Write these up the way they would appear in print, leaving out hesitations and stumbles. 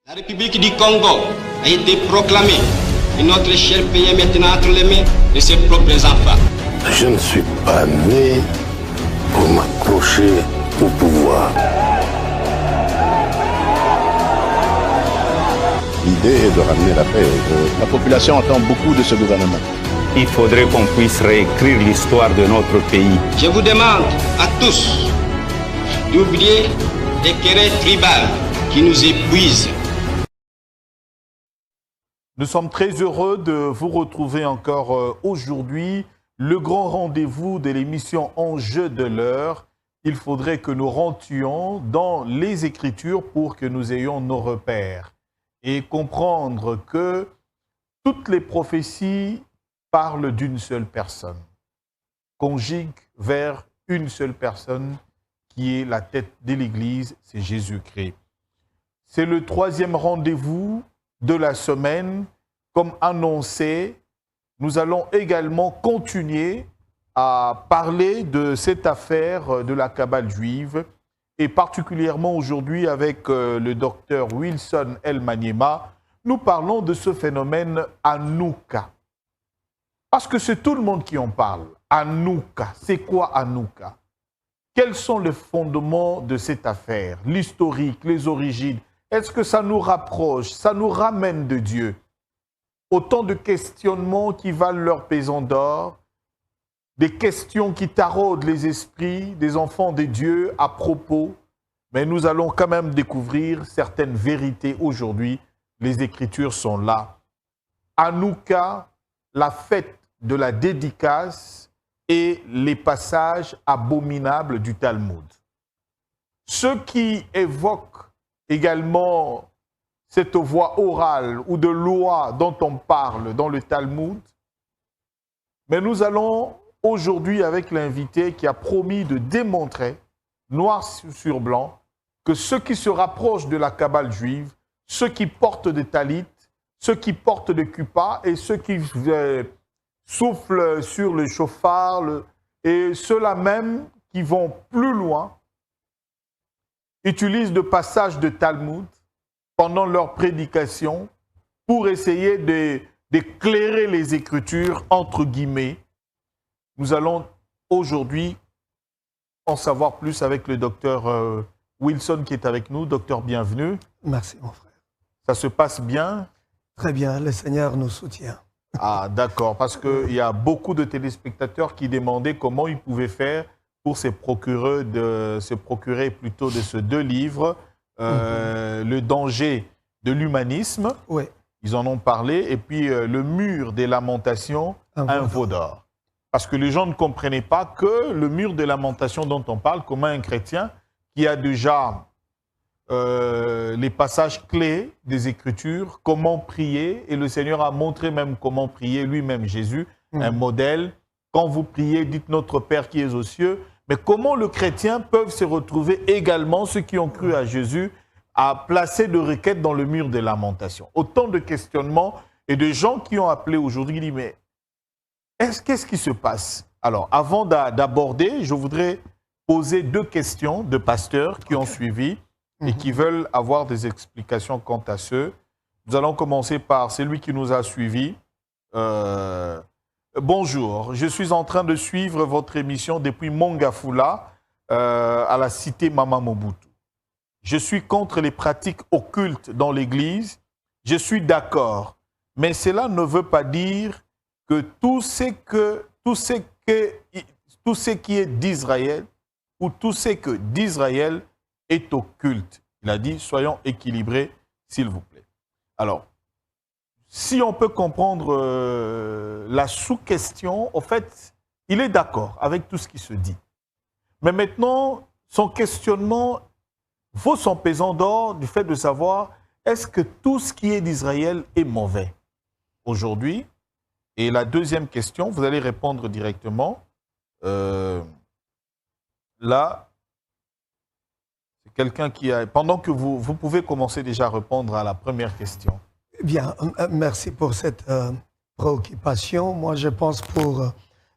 La République du Congo a été proclamée et notre cher pays est maintenant entre les mains de ses propres enfants. Je ne suis pas né pour m'accrocher au pouvoir. L'idée est de ramener la paix. La population attend beaucoup de ce gouvernement. Il faudrait qu'on puisse réécrire l'histoire de notre pays. Je vous demande à tous d'oublier les querelles tribales qui nous épuisent. Nous sommes très heureux de vous retrouver encore aujourd'hui. Le grand rendez-vous de l'émission Enjeux de l'heure. Il faudrait que nous rentrions dans les Écritures pour que nous ayons nos repères et comprendre que toutes les prophéties parlent d'une seule personne, conjuguent vers une seule personne qui est la tête de l'Église, c'est Jésus-Christ. C'est le troisième rendez-vous de la semaine. Comme annoncé, nous allons également continuer à parler de cette affaire de la Kabbale juive et particulièrement aujourd'hui avec le docteur Wilson El-Maniema, nous parlons de ce phénomène Hanouka. Parce que c'est tout le monde qui en parle. Hanouka, c'est quoi Hanouka? Quels sont les fondements de cette affaire? L'historique, les origines. Est-ce que ça nous rapproche, ça nous ramène de Dieu? Autant de questionnements qui valent leur pesant d'or, des questions qui taraudent les esprits des enfants de Dieu à propos, mais nous allons quand même découvrir certaines vérités aujourd'hui. Les Écritures sont là. Hanouka, la fête de la dédicace et les passages abominables du Talmud. Ceux qui évoquent également cette voix orale ou de loi dont on parle dans le Talmud, mais nous allons aujourd'hui avec l'invité qui a promis de démontrer, noir sur blanc, que ceux qui se rapprochent de la Kabbale juive, ceux qui portent des talit, ceux qui portent des kippas et ceux qui soufflent sur le chauffard, et ceux-là même qui vont plus loin, utilisent de passages de Talmud pendant leur prédication pour essayer d'éclairer les Écritures, entre guillemets. Nous allons aujourd'hui en savoir plus avec le docteur Wilson qui est avec nous. Docteur, bienvenue. Merci, mon frère. Ça se passe bien? Très bien, le Seigneur nous soutient. Ah, d'accord, parce qu'il y a beaucoup de téléspectateurs qui demandaient comment ils pouvaient faire pour se procurer plutôt de ces deux livres, Le danger de l'humanisme, oui. Ils en ont parlé, et puis Le mur des lamentations, un veau d'or. Parce que les gens ne comprenaient pas que le mur des lamentations dont on parle, comment un chrétien qui a déjà les passages clés des Écritures, comment prier, et le Seigneur a montré même comment prier, lui-même Jésus, un modèle. Quand vous priez, dites notre Père qui est aux cieux. Mais comment le chrétien peut se retrouver également, ceux qui ont cru à Jésus, à placer de requêtes dans le mur des lamentations? Autant de questionnements et de gens qui ont appelé aujourd'hui, qui disent, mais qu'est-ce qui se passe? Alors, avant d'aborder, je voudrais poser deux questions de pasteurs qui ont suivi et qui veulent avoir des explications quant à ceux. Nous allons commencer par celui qui nous a suivis. Bonjour, je suis en train de suivre votre émission depuis Mongafula, à la cité Mama Mobutu. Je suis contre les pratiques occultes dans l'Église. Je suis d'accord, mais cela ne veut pas dire que tout ce qui est d'Israël ou tout ce que d'Israël est occulte. Il a dit, soyons équilibrés, s'il vous plaît. Alors, si on peut comprendre la sous-question, en fait, il est d'accord avec tout ce qui se dit. Mais maintenant, son questionnement vaut son pesant d'or du fait de savoir, est-ce que tout ce qui est d'Israël est mauvais aujourd'hui? Et la deuxième question, vous allez répondre directement. Là, c'est quelqu'un qui a... Pendant que vous pouvez commencer déjà à répondre à la première question. Bien, merci pour cette préoccupation. Moi, je pense pour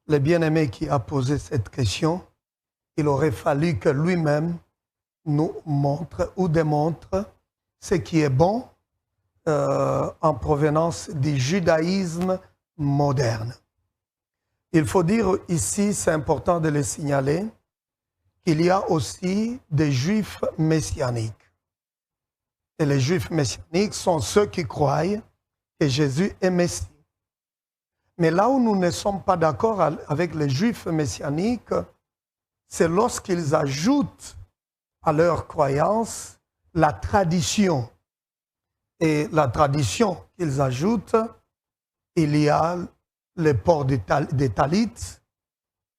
le bien-aimé qui a posé cette question, il aurait fallu que lui-même nous montre ou démontre ce qui est bon en provenance du judaïsme moderne. Il faut dire ici, c'est important de le signaler, qu'il y a aussi des juifs messianiques. Et les juifs messianiques sont ceux qui croient que Jésus est Messie. Mais là où nous ne sommes pas d'accord avec les juifs messianiques, c'est lorsqu'ils ajoutent à leur croyance la tradition. Et la tradition qu'ils ajoutent, il y a le port des talits,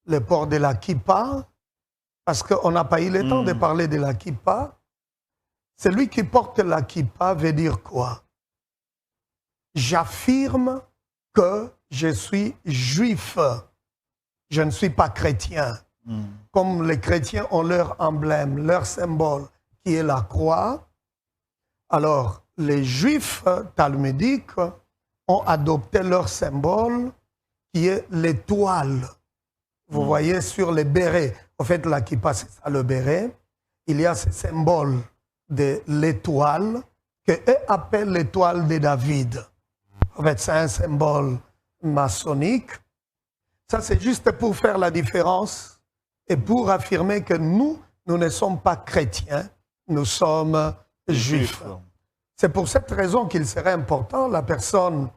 le port de la kippa, parce qu'on n'a pas eu le temps de parler de la kippa. Celui qui porte la kippa veut dire quoi? J'affirme que je suis juif. Je ne suis pas chrétien. Comme les chrétiens ont leur emblème, leur symbole, qui est la croix. Alors, les juifs talmudiques ont adopté leur symbole, qui est l'étoile. Vous voyez sur les bérets, en fait, la kippa, c'est ça le béret. Il y a ce symbole de l'étoile, qu'eux appellent l'étoile de David. En fait, c'est un symbole maçonnique. Ça, c'est juste pour faire la différence et pour affirmer que nous ne sommes pas chrétiens, nous sommes juifs. C'est pour cette raison qu'il serait important, la personne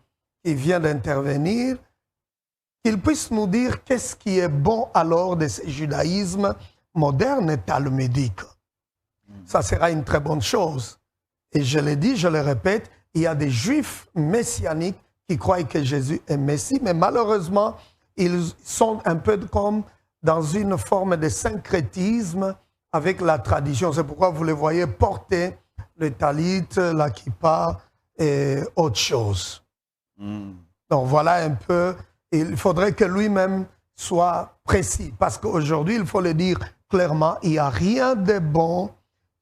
qui vient d'intervenir, qu'il puisse nous dire qu'est-ce qui est bon alors de ce judaïsme moderne et talmudique. Ça sera une très bonne chose. Et je l'ai dit, je le répète, il y a des juifs messianiques qui croient que Jésus est Messie, mais malheureusement, ils sont un peu comme dans une forme de syncrétisme avec la tradition. C'est pourquoi vous les voyez porter le talit, la kippa et autre chose. Donc voilà un peu, il faudrait que lui-même soit précis, parce qu'aujourd'hui, il faut le dire clairement, il n'y a rien de bon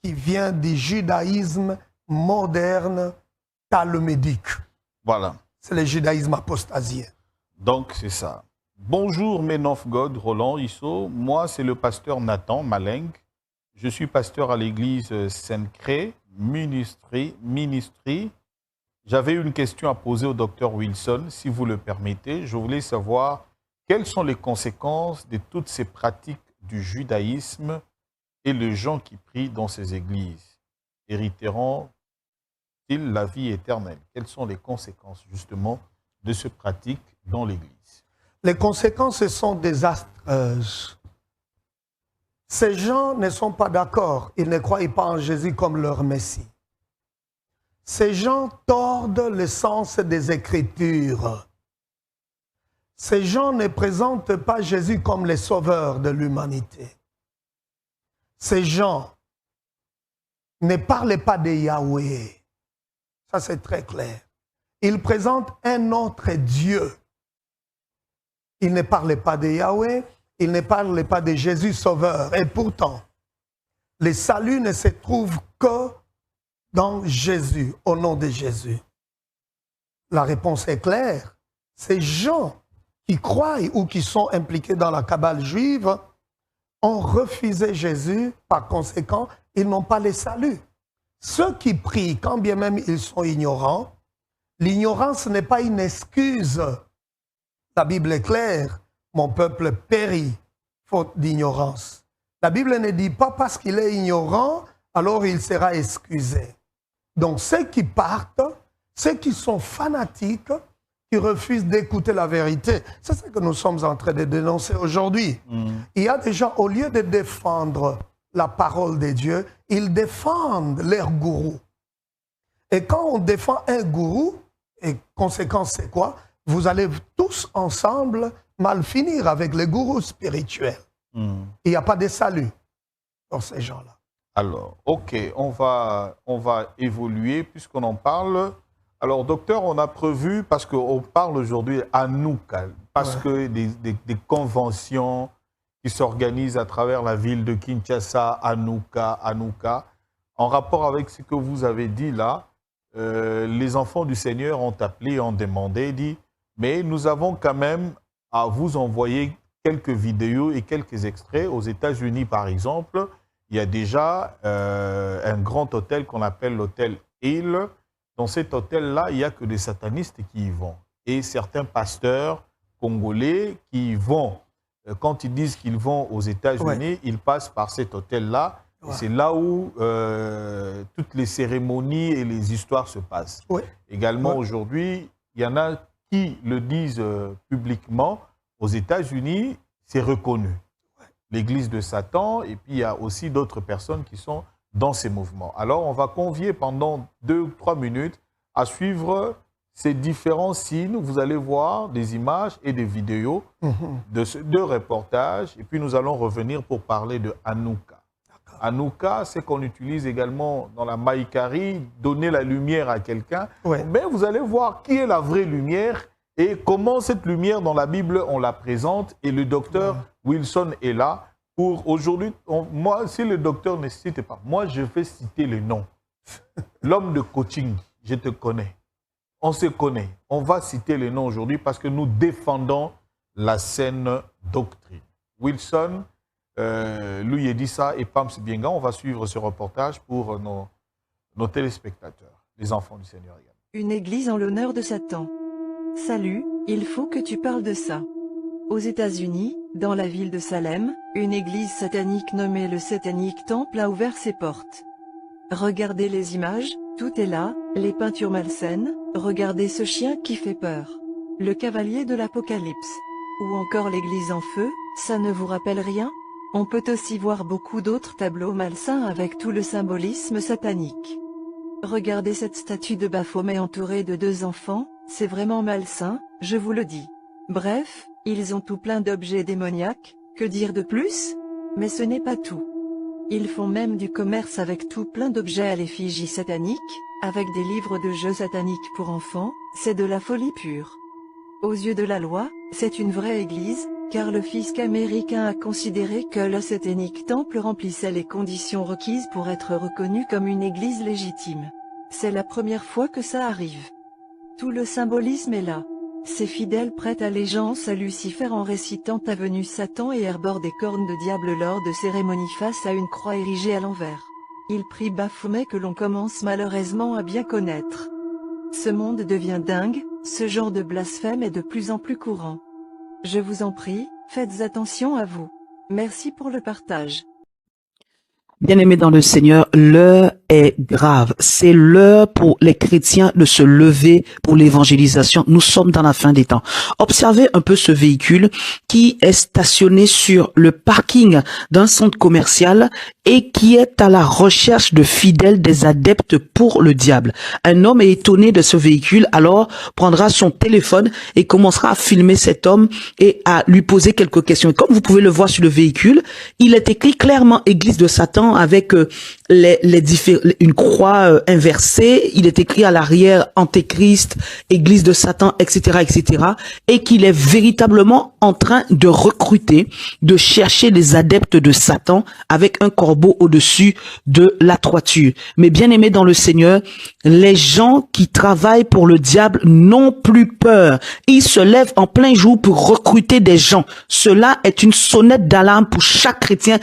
qui vient du judaïsme moderne talmudique. Voilà. C'est le judaïsme apostasien. Donc, c'est ça. Bonjour, Men of God, Roland Issot. Moi, c'est le pasteur Nathan Maleng. Je suis pasteur à l'église Sainte-Cré, Ministry. J'avais une question à poser au docteur Wilson, si vous le permettez. Je voulais savoir quelles sont les conséquences de toutes ces pratiques du judaïsme et les gens qui prient dans ces églises. Hériteront-ils la vie éternelle? Quelles sont les conséquences, justement, de ces pratiques dans l'église? Les conséquences sont désastreuses. Ces gens ne sont pas d'accord. Ils ne croient pas en Jésus comme leur Messie. Ces gens tordent le sens des Écritures. Ces gens ne présentent pas Jésus comme le sauveur de l'humanité. Ces gens ne parlent pas de Yahweh. Ça, c'est très clair. Ils présentent un autre Dieu. Ils ne parlent pas de Yahweh, ils ne parlent pas de Jésus sauveur. Et pourtant, le salut ne se trouve que dans Jésus, au nom de Jésus. La réponse est claire. Ces gens qui croient ou qui sont impliqués dans la cabale juive ont refusé Jésus, par conséquent, ils n'ont pas le salut. Ceux qui prient, quand bien même ils sont ignorants, l'ignorance n'est pas une excuse. La Bible est claire, mon peuple périt, faute d'ignorance. La Bible ne dit pas parce qu'il est ignorant, alors il sera excusé. Donc ceux qui partent, ceux qui sont fanatiques, qui refusent d'écouter la vérité, c'est ce que nous sommes en train de dénoncer aujourd'hui. Il y a des gens, au lieu de défendre la parole de Dieu, ils défendent leur gourou. Et quand on défend un gourou, et conséquence c'est quoi? Vous allez tous ensemble mal finir avec les gourous spirituels. Il n'y a pas de salut pour ces gens-là. Alors, ok, on va évoluer puisqu'on en parle. Alors, docteur, on a prévu, parce qu'on parle aujourd'hui à Hanouka, parce que des conventions qui s'organisent à travers la ville de Kinshasa, Hanouka, en rapport avec ce que vous avez dit là, les enfants du Seigneur ont appelé, ont demandé, dit, mais nous avons quand même à vous envoyer quelques vidéos et quelques extraits. Aux États-Unis, par exemple, il y a déjà un grand hôtel qu'on appelle l'hôtel Hill, dans cet hôtel-là, il n'y a que des satanistes qui y vont. Et certains pasteurs congolais qui y vont, quand ils disent qu'ils vont aux États-Unis, ils passent par cet hôtel-là. C'est là où toutes les cérémonies et les histoires se passent. Également, aujourd'hui, il y en a qui le disent publiquement. Aux États-Unis, c'est reconnu. L'église de Satan, et puis il y a aussi d'autres personnes qui sont dans ces mouvements. Alors, on va convier pendant 2 ou 3 minutes à suivre ces différents signes. Vous allez voir des images et des vidéos de ces 2 reportages. Et puis, nous allons revenir pour parler de Hanouka. Hanouka, c'est qu'on utilise également dans la Maïkari, donner la lumière à quelqu'un. Mais vous allez voir qui est la vraie lumière et comment cette lumière dans la Bible, on la présente. Et le docteur Wilson est là pour aujourd'hui. Moi, si le docteur ne cite pas, moi, je vais citer le nom. L'homme de coaching, je te connais. On se connaît. On va citer le nom aujourd'hui parce que nous défendons la saine doctrine. Wilson, Louis Edissa et Pams Bienga, on va suivre ce reportage pour nos téléspectateurs, les enfants du Seigneur également. Une église en l'honneur de Satan. Salut, il faut que tu parles de ça. Aux États-Unis, dans la ville de Salem, une église satanique nommée le Satanic Temple a ouvert ses portes. Regardez les images, tout est là, les peintures malsaines, regardez ce chien qui fait peur. Le cavalier de l'Apocalypse. Ou encore l'église en feu, ça ne vous rappelle rien? On peut aussi voir beaucoup d'autres tableaux malsains avec tout le symbolisme satanique. Regardez cette statue de Baphomet entourée de 2 enfants, c'est vraiment malsain, je vous le dis. Bref, ils ont tout plein d'objets démoniaques, que dire de plus? Mais ce n'est pas tout. Ils font même du commerce avec tout plein d'objets à l'effigie satanique, avec des livres de jeux sataniques pour enfants, c'est de la folie pure. Aux yeux de la loi, c'est une vraie église, car le fisc américain a considéré que le Satanic Temple remplissait les conditions requises pour être reconnu comme une église légitime. C'est la première fois que ça arrive. Tout le symbolisme est là. Ces fidèles prêtent allégeance à Lucifer en récitant Avenue Satan et arborent des cornes de diable lors de cérémonies face à une croix érigée à l'envers. Ils prient Baphomet que l'on commence malheureusement à bien connaître. Ce monde devient dingue, ce genre de blasphème est de plus en plus courant. Je vous en prie, faites attention à vous. Merci pour le partage. Bien-aimés dans le Seigneur, l'heure est grave. C'est l'heure pour les chrétiens de se lever pour l'évangélisation. Nous sommes dans la fin des temps. Observez un peu ce véhicule qui est stationné sur le parking d'un centre commercial et qui est à la recherche de fidèles, des adeptes pour le diable. Un homme est étonné de ce véhicule, alors prendra son téléphone et commencera à filmer cet homme et à lui poser quelques questions. Comme vous pouvez le voir sur le véhicule, il est écrit clairement Église de Satan avec une croix inversée. Il est écrit à l'arrière Antéchrist, Église de Satan, etc., etc. Et qu'il est véritablement en train de recruter, de chercher des adeptes de Satan avec un corbeau au-dessus de la toiture. Mais bien aimés dans le Seigneur, les gens qui travaillent pour le diable n'ont plus peur. Ils se lèvent en plein jour pour recruter des gens. Cela est une sonnette d'alarme pour chaque chrétien.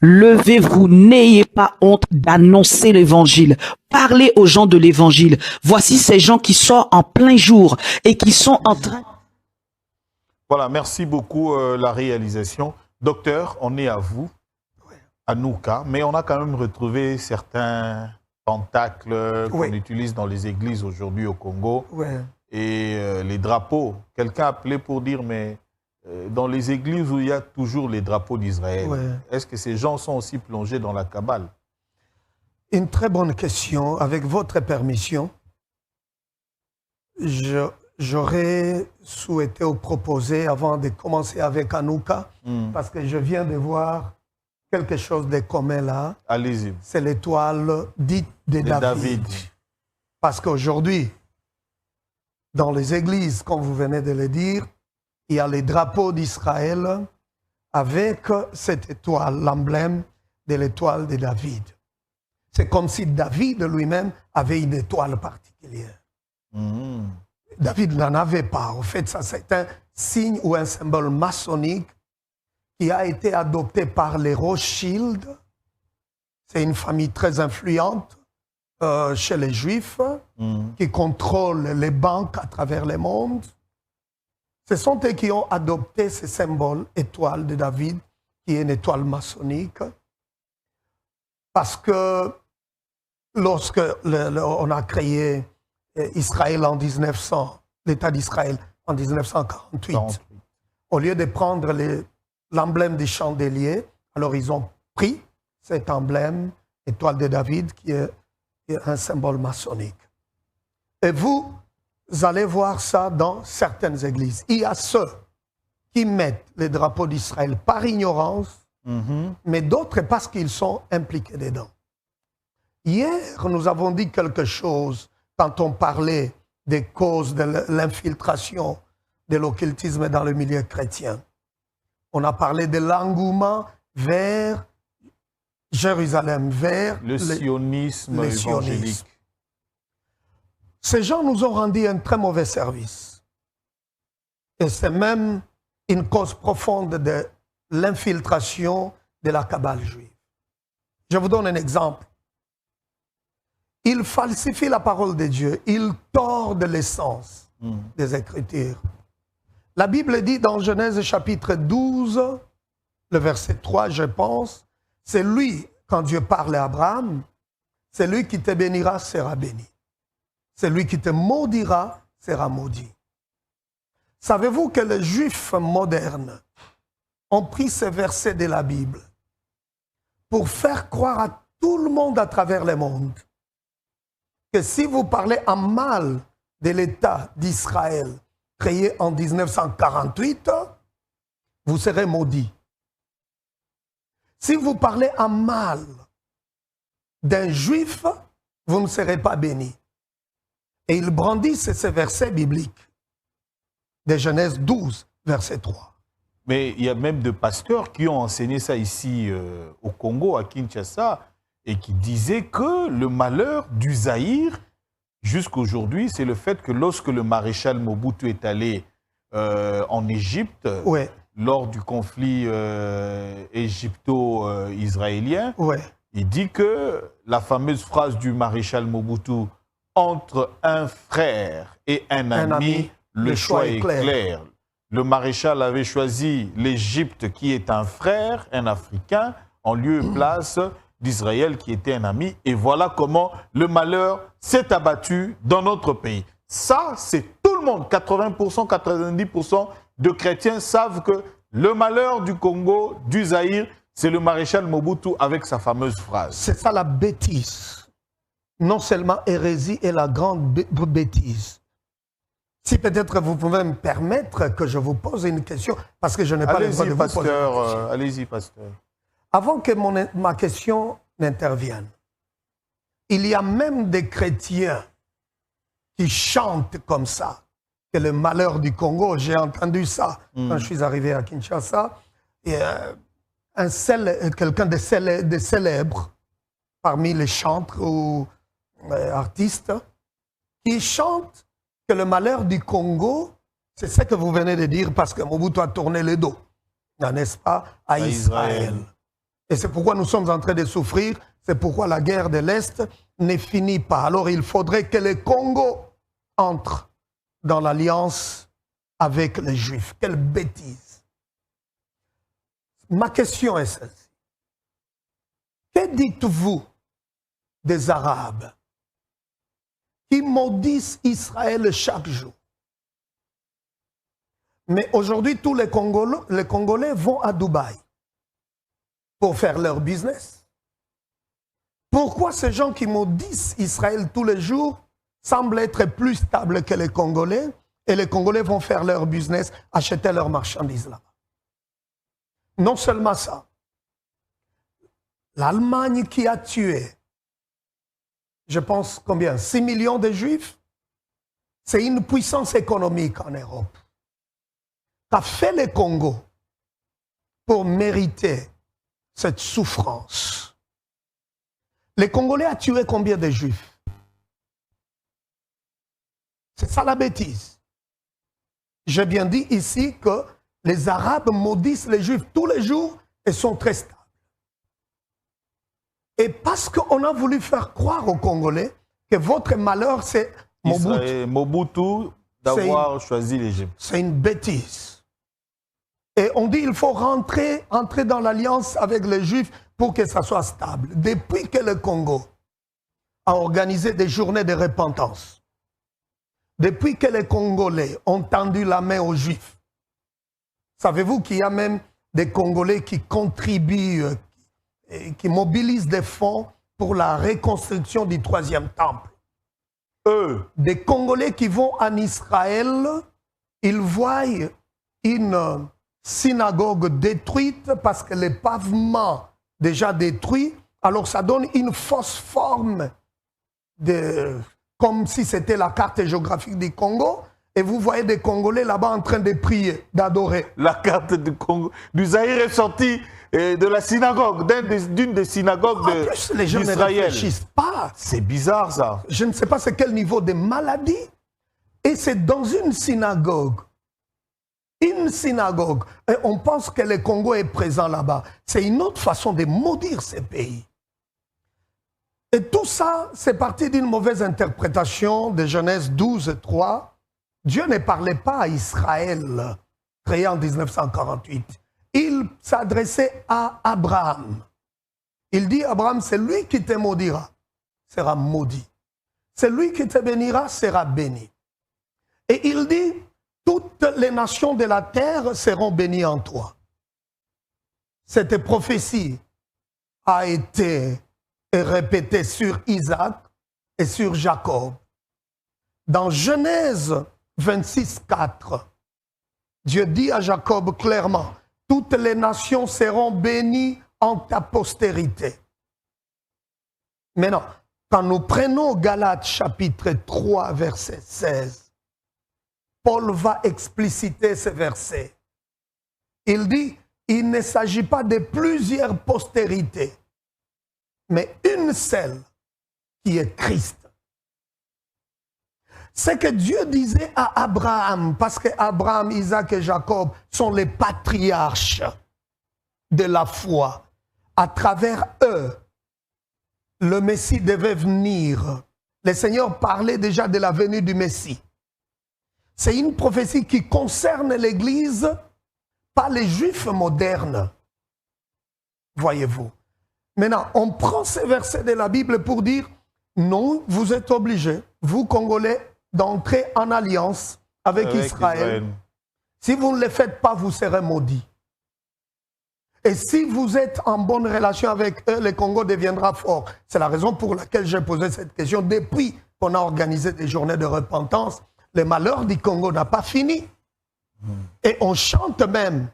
Levez-vous, n'ayez pas honte d'annoncer l'évangile. Parlez aux gens de l'évangile. Voici ces gens qui sortent en plein jour et qui sont en train... Voilà, merci beaucoup la réalisation. Docteur, on est à vous, à Hanouka, mais on a quand même retrouvé certains tentacles qu'on utilise dans les églises aujourd'hui au Congo. Et les drapeaux. Quelqu'un a appelé pour dire, mais... dans les églises où il y a toujours les drapeaux d'Israël, est-ce que ces gens sont aussi plongés dans la Kabbale? Une très bonne question. Avec votre permission, j'aurais souhaité vous proposer, avant de commencer avec Hanouka, parce que je viens de voir quelque chose de commun là. Allez-y. C'est l'étoile dite de David. Parce qu'aujourd'hui, dans les églises, comme vous venez de le dire, il y a les drapeaux d'Israël avec cette étoile, l'emblème de l'étoile de David. C'est comme si David lui-même avait une étoile particulière. David n'en avait pas. En fait, ça c'est un signe ou un symbole maçonnique qui a été adopté par les Rothschild. C'est une famille très influente chez les Juifs, qui contrôlent les banques à travers le monde. Ce sont eux qui ont adopté ce symbole étoile de David, qui est une étoile maçonnique. Parce que lorsque on a créé Israël en 1900, l'État d'Israël en 1948, au lieu de prendre l'emblème des chandeliers, alors ils ont pris cet emblème, étoile de David, qui est un symbole maçonnique. Et vous allez voir ça dans certaines églises. Il y a ceux qui mettent les drapeaux d'Israël par ignorance, mais d'autres parce qu'ils sont impliqués dedans. Hier, nous avons dit quelque chose quand on parlait des causes de l'infiltration de l'occultisme dans le milieu chrétien. On a parlé de l'engouement vers Jérusalem, vers le sionisme évangélique. Ces gens nous ont rendu un très mauvais service. Et c'est même une cause profonde de l'infiltration de la cabale juive. Je vous donne un exemple. Ils falsifient la parole de Dieu. Ils tordent l'essence des Écritures. La Bible dit dans Genèse chapitre 12, le verset 3, je pense, c'est lui, quand Dieu parle à Abraham, c'est lui qui te bénira, sera béni. C'est lui qui te maudira, sera maudit. Savez-vous que les Juifs modernes ont pris ces versets de la Bible pour faire croire à tout le monde à travers le monde que si vous parlez en mal de l'État d'Israël créé en 1948, vous serez maudit. Si vous parlez en mal d'un Juif, vous ne serez pas béni. Et ils brandissent ces versets bibliques de Genèse 12, verset 3. Mais il y a même des pasteurs qui ont enseigné ça ici au Congo, à Kinshasa, et qui disaient que le malheur du Zaïre, jusqu'aujourd'hui, c'est le fait que lorsque le maréchal Mobutu est allé en Égypte, lors du conflit égypto-israélien, il dit que la fameuse phrase du maréchal Mobutu, entre un frère et un ami, le choix est clair. Le maréchal avait choisi l'Égypte qui est un frère, un Africain, en lieu et place d'Israël qui était un ami. Et voilà comment le malheur s'est abattu dans notre pays. Ça, c'est tout le monde. 80%, 90% de chrétiens savent que le malheur du Congo, du Zaïre, c'est le maréchal Mobutu avec sa fameuse phrase. C'est ça la bêtise. Non seulement hérésie et la grande bêtise. Si peut-être vous pouvez me permettre que je vous pose une question, parce que je n'ai pas le droit de vous poser une question. Allez-y, pasteur. Avant que ma question n'intervienne, il y a même des chrétiens qui chantent comme ça, que le malheur du Congo, j'ai entendu ça quand je suis arrivé à Kinshasa, et quelqu'un de célèbre parmi les chantres ou artistes qui chantent que le malheur du Congo, c'est ce que vous venez de dire parce que Mobutu a tourné le dos, n'est-ce pas, à Israël. Et c'est pourquoi nous sommes en train de souffrir, c'est pourquoi la guerre de l'Est ne finit pas. Alors il faudrait que le Congo entre dans l'alliance avec les Juifs. Quelle bêtise. Ma question est celle-ci. Que dites-vous des Arabes qui maudissent Israël chaque jour? Mais aujourd'hui, tous les Congolais vont à Dubaï pour faire leur business. Pourquoi ces gens qui maudissent Israël tous les jours semblent être plus stables que les Congolais et les Congolais vont faire leur business, acheter leurs marchandises là-bas? Non seulement ça, l'Allemagne qui a tué, je pense combien, 6 millions de Juifs, c'est une puissance économique en Europe. Qu'a fait le Congo pour mériter cette souffrance? Les Congolais ont tué combien de Juifs? C'est ça la bêtise. J'ai bien dit ici que les Arabes maudissent les Juifs tous les jours et sont très stables. Et parce qu'on a voulu faire croire aux Congolais que votre malheur, c'est Mobutu d'avoir choisi l'Égypte. C'est une bêtise. Et on dit qu'il faut entrer dans l'alliance avec les Juifs pour que ça soit stable. Depuis que le Congo a organisé des journées de repentance, depuis que les Congolais ont tendu la main aux Juifs, savez-vous qu'il y a même des Congolais qui contribuent, qui mobilisent des fonds pour la reconstruction du 3e temple. Eux, des Congolais qui vont en Israël, ils voient une synagogue détruite parce que les pavements déjà détruits, alors ça donne une fausse forme, comme si c'était la carte géographique du Congo. Et vous voyez des Congolais là-bas en train de prier, d'adorer. La carte du Congo, du Zaïre est sortie de la synagogue, d'une des synagogues d'Israël. En plus, les gens ne réfléchissent pas. C'est bizarre, ça. Je ne sais pas c'est quel niveau de maladie. Et c'est dans une synagogue. Une synagogue. Et on pense que le Congo est présent là-bas. C'est une autre façon de maudire ces pays. Et tout ça, c'est parti d'une mauvaise interprétation de Genèse 12, 3. Dieu ne parlait pas à Israël, créé en 1948. Il s'adressait à Abraham. Il dit, Abraham, c'est lui qui te maudira, sera maudit. C'est lui qui te bénira, sera béni. Et il dit, toutes les nations de la terre seront bénies en toi. Cette prophétie a été répétée sur Isaac et sur Jacob. Dans Genèse 26, 4, Dieu dit à Jacob clairement, toutes les nations seront bénies en ta postérité. Maintenant, quand nous prenons Galates chapitre 3, verset 16, Paul va expliciter ce verset. Il dit, il ne s'agit pas de plusieurs postérités, mais une seule qui est Christ. C'est que Dieu disait à Abraham, parce que Abraham, Isaac et Jacob sont les patriarches de la foi. À travers eux, le Messie devait venir. Le Seigneur parlait déjà de la venue du Messie. C'est une prophétie qui concerne l'Église, pas les Juifs modernes. Voyez-vous. Maintenant, on prend ces versets de la Bible pour dire, non, vous êtes obligés, vous Congolais, d'entrer en alliance avec Israël. Si vous ne le faites pas, vous serez maudits. Et si vous êtes en bonne relation avec eux, le Congo deviendra fort. C'est la raison pour laquelle j'ai posé cette question. Depuis qu'on a organisé des journées de repentance, le malheur du Congo n'a pas fini. Et on chante même.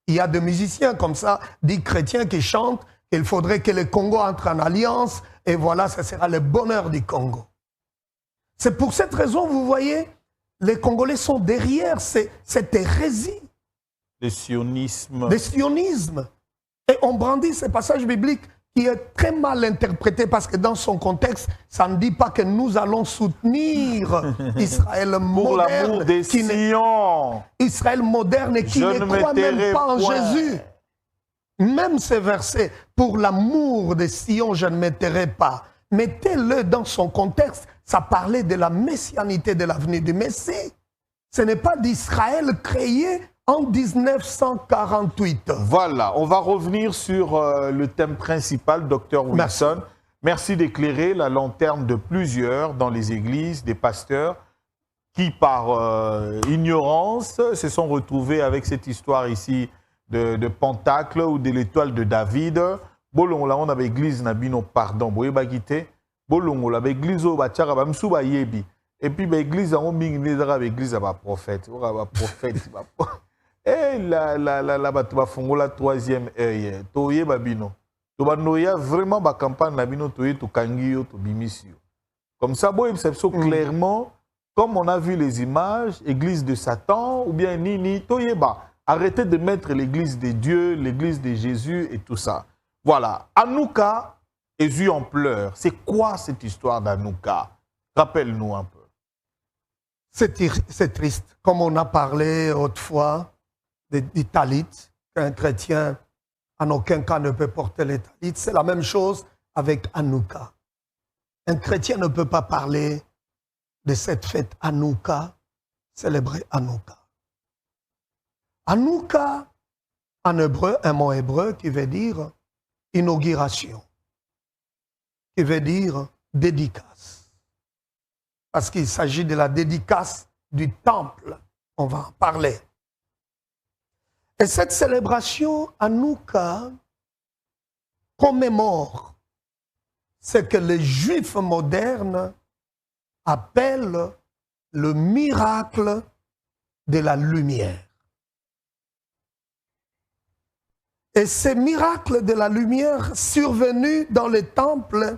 Il y a des musiciens comme ça, des chrétiens qui chantent qu'il faudrait que le Congo entre en alliance et voilà, ce sera le bonheur du Congo. C'est pour cette raison, vous voyez, les Congolais sont derrière cette hérésie. Le sionisme. Le sionisme. Et on brandit ce passage biblique qui est très mal interprété parce que dans son contexte, ça ne dit pas que nous allons soutenir Israël pour l'amour moderne. des Sion. Israël moderne et qui ne croit même pas en Jésus. Même ces versets, pour l'amour des Sion, je ne m'étairai pas. Mettez-le dans son contexte. Ça parlait de la messianité de l'avenir du Messie. Ce n'est pas d'Israël créé en 1948. Voilà, on va revenir sur le thème principal, Dr Wilson. Merci d'éclairer la lanterne de plusieurs dans les églises, des pasteurs qui, par ignorance, se sont retrouvés avec cette histoire ici de Pentacle ou de l'étoile de David. Bolon, là, on avait église, Nabino, pardon, Boyebagité. Bolon, là, église, Bachara, Bamsouba, Yebi. Et puis, l'église, on a l'église, prophète. Prophète. Et là, tu vas faire la troisième œil. Tu vas babino. Tu vas noyer vraiment la campagne, Nabino, tu kangio, tu bimisio. Comme ça, bon, c'est clairement, comme on a vu les images, église de Satan, ou bien Nini, Toyeba. Arrêtez de mettre l'église de Dieu, l'église de Jésus et tout ça. Voilà. Anouka, Jésus en pleurs. C'est quoi cette histoire d'Anouka? Rappelle-nous un peu. C'est triste. Comme on a parlé autrefois des talits, qu'un chrétien en aucun cas ne peut porter les talits. C'est la même chose avec Hanouka. Un chrétien ne peut pas parler de cette fête Hanouka, célébrer Hanouka. Hanouka, en hébreu, un mot hébreu qui veut dire inauguration, qui veut dire dédicace. Parce qu'il s'agit de la dédicace du temple, on va en parler. Et cette célébration Hanouka commémore ce que les Juifs modernes appellent le miracle de la lumière. Et ces miracles de la lumière survenus dans le temple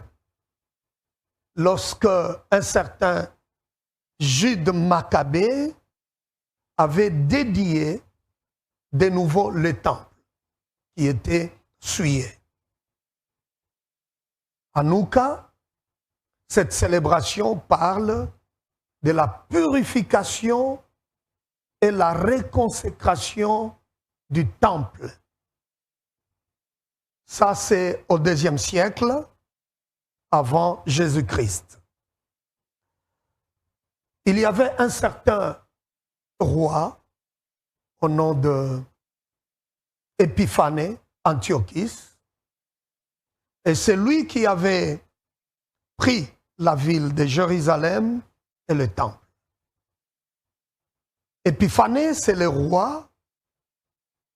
lorsque un certain Jude Maccabée avait dédié de nouveau le temple qui était souillé. Hanouka, cette célébration parle de la purification et la réconsécration du temple. Ça, c'est au IIe siècle, avant Jésus-Christ. Il y avait un certain roi, au nom de Épiphané, Antiochus, et c'est lui qui avait pris la ville de Jérusalem et le temple. Épiphané, c'est le roi,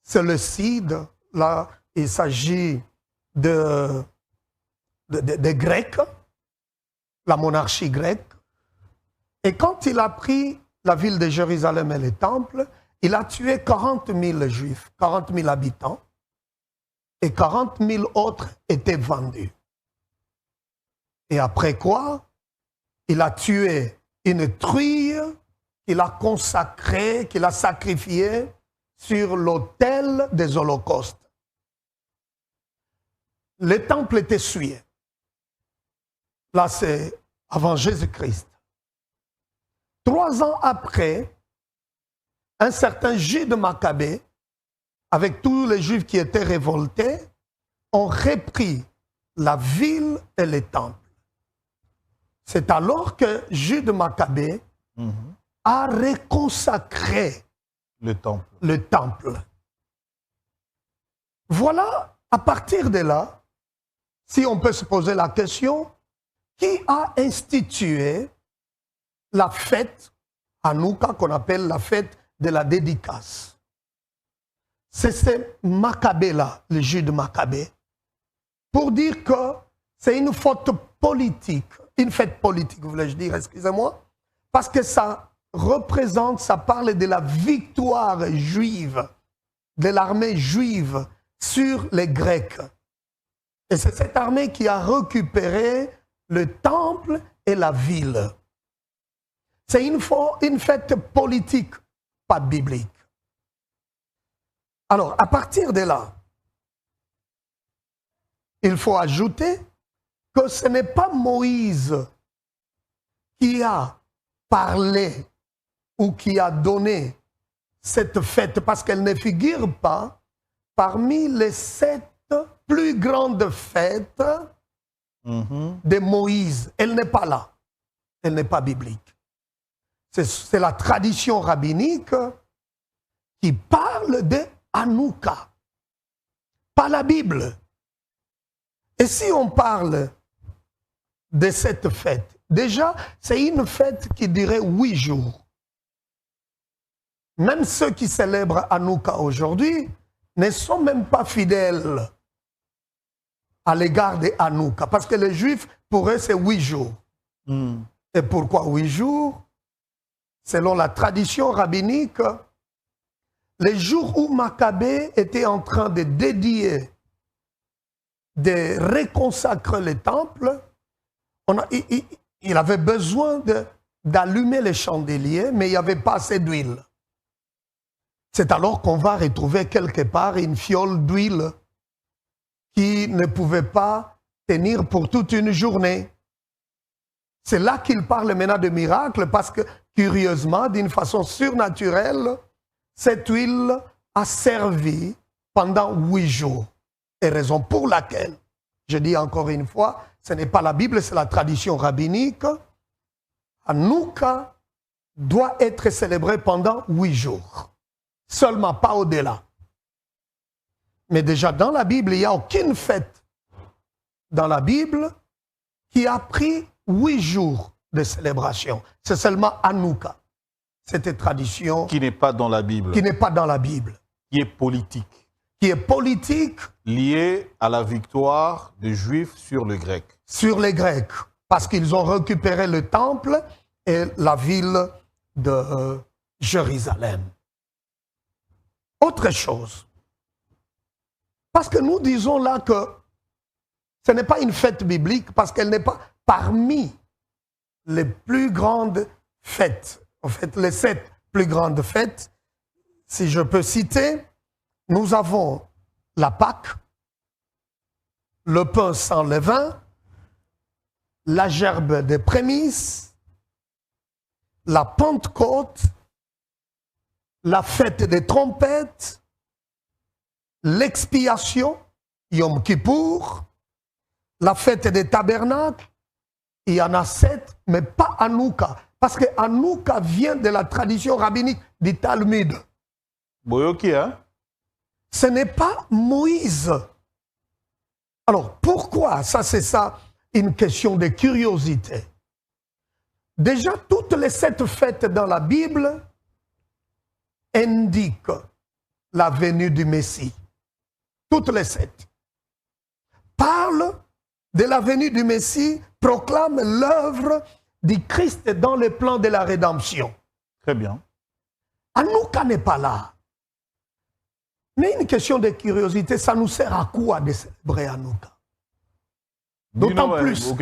c'est le Cide, là, il s'agit de Grecs, la monarchie grecque. Et quand il a pris la ville de Jérusalem et le temple, il a tué 40 000 juifs, 40 000 habitants, et 40 000 autres étaient vendus. Et après quoi, il a tué une truie qu'il a consacrée, qu'il a sacrifiée sur l'autel des holocaustes. Le temple était souillé. Là, c'est avant Jésus-Christ. 3 ans après, un certain Jude Maccabée, avec tous les Juifs qui étaient révoltés, ont repris la ville et les temples. C'est alors que Jude Maccabée a reconsacré le temple. Voilà, à partir de là, si on peut se poser la question, qui a institué la fête Hanouka qu'on appelle la fête de la dédicace? C'est ce Maccabée-là, le Jude Maccabée, pour dire que c'est une faute politique, une fête politique, voulais-je dire, excusez-moi, parce que ça représente, ça parle de la victoire juive, de l'armée juive sur les Grecs. Et c'est cette armée qui a récupéré le temple et la ville. C'est une fête politique, pas biblique. Alors, à partir de là, il faut ajouter que ce n'est pas Moïse qui a parlé ou qui a donné cette fête, parce qu'elle ne figure pas parmi les 7 plus grandes fêtes de Moïse. Elle n'est pas là. Elle n'est pas biblique. C'est la tradition rabbinique qui parle de Hanouka, pas la Bible. Et si on parle de cette fête, déjà, c'est une fête qui dirait 8 jours. Même ceux qui célèbrent Hanouka aujourd'hui ne sont même pas fidèles à l'égard de Hanouka, parce que les Juifs, pour eux, c'est 8 jours. Et pourquoi 8 jours? Selon la tradition rabbinique, les jours où Maccabée était en train de dédier, de reconsacrer le temple, il avait besoin d'allumer les chandeliers, mais il n'y avait pas assez d'huile. C'est alors qu'on va retrouver quelque part une fiole d'huile qui ne pouvait pas tenir pour toute une journée. C'est là qu'il parle maintenant de miracle, parce que, curieusement, d'une façon surnaturelle, cette huile a servi pendant 8 jours. Et raison pour laquelle Je dis encore une fois, ce n'est pas la Bible, c'est la tradition rabbinique. Hanouka doit être célébré pendant 8 jours. Seulement, pas au-delà. Mais déjà, dans la Bible, il n'y a aucune fête dans la Bible qui a pris 8 jours de célébration. C'est seulement Hanouka. Cette tradition Qui n'est pas dans la Bible. qui n'est pas dans la Bible. Qui est politique. Qui est politique Liée à la victoire des Juifs sur le grec. sur les Grecs. Parce qu'ils ont récupéré le temple et la ville de Jérusalem. Autre chose. Parce que nous disons là que ce n'est pas une fête biblique, parce qu'elle n'est pas parmi les plus grandes fêtes. En fait, les 7 plus grandes fêtes, si je peux citer, nous avons la Pâque, le pain sans levain, la gerbe des prémices, la Pentecôte, la fête des trompettes, l'expiation, Yom Kippour, la fête des tabernacles. Il y en a 7, mais pas Hanouka. Parce que Hanouka vient de la tradition rabbinique du Talmud. Boyoki, hein? Ce n'est pas Moïse. Alors, pourquoi? Ça, c'est ça, une question de curiosité. Déjà, toutes les 7 fêtes dans la Bible indiquent la venue du Messie. Toutes les 7. Parlent de la venue du Messie, proclament l'œuvre du Christ dans le plan de la rédemption. Très bien. Hanouka n'est pas là. Mais une question de curiosité, ça nous sert à quoi de célébrer Hanouka? D'autant plus.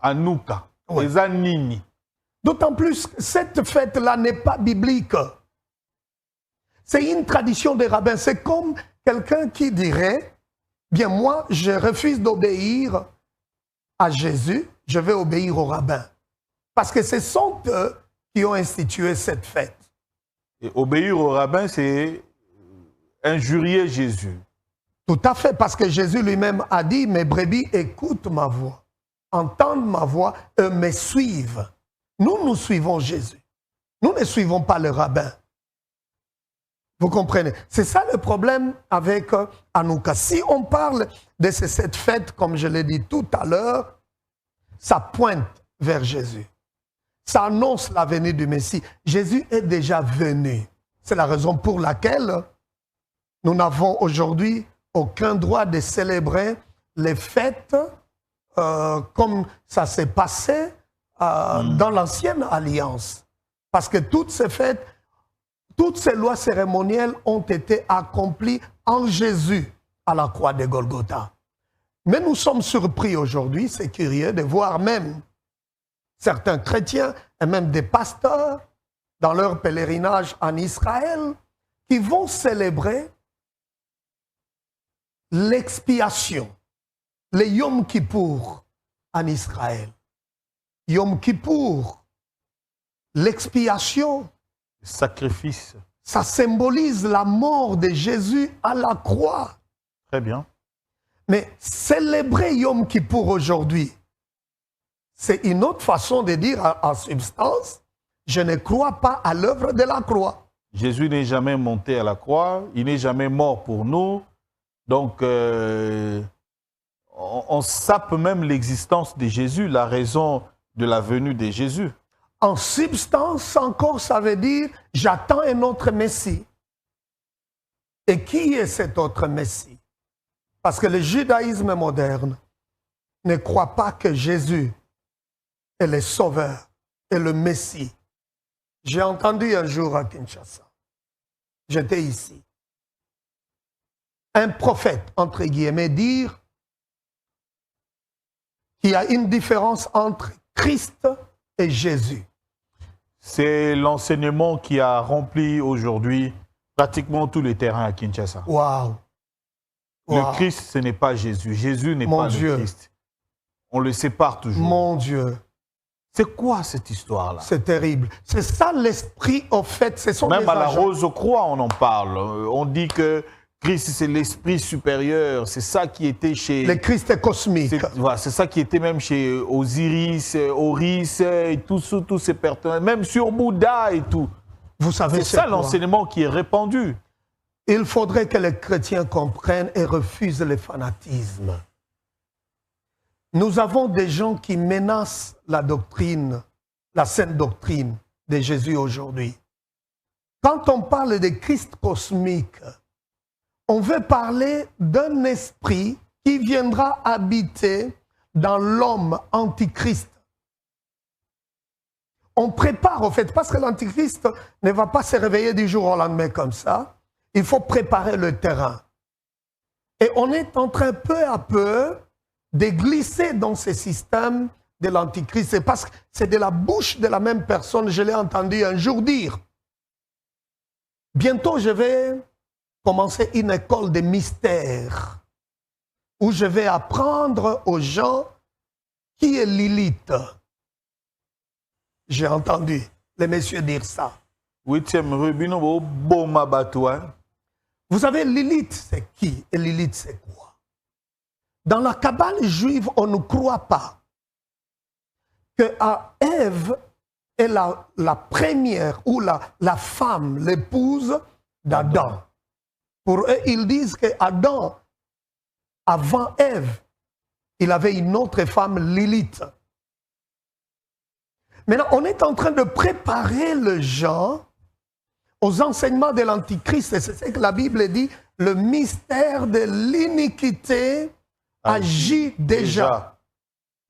Hanouka. Ouais. Les Anini. D'autant plus que cette fête-là n'est pas biblique. C'est une tradition des rabbins. C'est comme quelqu'un qui dirait, bien moi, je refuse d'obéir à Jésus, je vais obéir aux rabbins. Parce que ce sont eux qui ont institué cette fête. Et obéir au rabbin, c'est injurier Jésus. Tout à fait, parce que Jésus lui-même a dit, mes brebis écoutent ma voix, entendent ma voix, eux me suivent. Nous suivons Jésus. Nous ne suivons pas le rabbin. Vous comprenez? C'est ça le problème avec Hanouka. Si on parle de cette fête, comme je l'ai dit tout à l'heure, ça pointe vers Jésus. Ça annonce la venue du Messie. Jésus est déjà venu. C'est la raison pour laquelle nous n'avons aujourd'hui aucun droit de célébrer les fêtes comme ça s'est passé dans l'ancienne alliance. Parce que toutes ces fêtes, toutes ces lois cérémonielles ont été accomplies en Jésus à la croix de Golgotha. Mais nous sommes surpris aujourd'hui, c'est curieux, de voir même certains chrétiens et même des pasteurs dans leur pèlerinage en Israël qui vont célébrer l'expiation, le Yom Kippour en Israël. Yom Kippour, l'expiation, Sacrifice. ça symbolise la mort de Jésus à la croix. Très bien. Mais célébrer Yom Kippour aujourd'hui, c'est une autre façon de dire en substance, je ne crois pas à l'œuvre de la croix. Jésus n'est jamais monté à la croix, il n'est jamais mort pour nous. Donc, on sape même l'existence de Jésus, la raison de la venue de Jésus. En substance, encore, ça veut dire, j'attends un autre Messie. Et qui est cet autre Messie? Parce que le judaïsme moderne ne croit pas que Jésus est le sauveur et le Messie. J'ai entendu un jour à Kinshasa, j'étais ici, un prophète, entre guillemets, dire qu'il y a une différence entre Christ et Jésus. C'est l'enseignement qui a rempli aujourd'hui pratiquement tous les terrains à Kinshasa. Waouh! Le Christ, ce n'est pas Jésus. Jésus n'est pas le Christ. On le sépare toujours. Mon Dieu! C'est quoi cette histoire-là? C'est terrible. C'est ça l'esprit, au fait. Ce sont même des à la agents. Rose aux Croix, on en parle. On dit que Christ, c'est l'esprit supérieur. C'est ça qui était chez... Le Christ cosmique. Voilà, c'est ça qui était même chez Osiris, Horus et tous ces personnages. Même sur Bouddha et tout. Vous savez, c'est ça l'enseignement qui est répandu. Il faudrait que les chrétiens comprennent et refusent le fanatisme. Nous avons des gens qui menacent la doctrine, la sainte doctrine de Jésus aujourd'hui. Quand on parle de Christ cosmique, on veut parler d'un esprit qui viendra habiter dans l'homme antichrist. On prépare, au fait, parce que l'antichrist ne va pas se réveiller du jour au lendemain comme ça. Il faut préparer le terrain. Et on est en train, peu à peu, de glisser dans ce système de l'antichrist. C'est parce que c'est de la bouche de la même personne, je l'ai entendu un jour dire. Bientôt, je vais commencer une école de mystères où je vais apprendre aux gens qui est Lilith. J'ai entendu les messieurs dire ça. Vous savez, Lilith, c'est qui? Et Lilith, c'est quoi? Dans la Kabbale juive, on ne croit pas que Ève est la première ou la femme, l'épouse d'Adam. Pour eux, ils disent qu'Adam, avant Ève, il avait une autre femme, Lilith. Maintenant, on est en train de préparer les gens aux enseignements de l'Antichrist. Et c'est ce que la Bible dit, le mystère de l'iniquité agit déjà.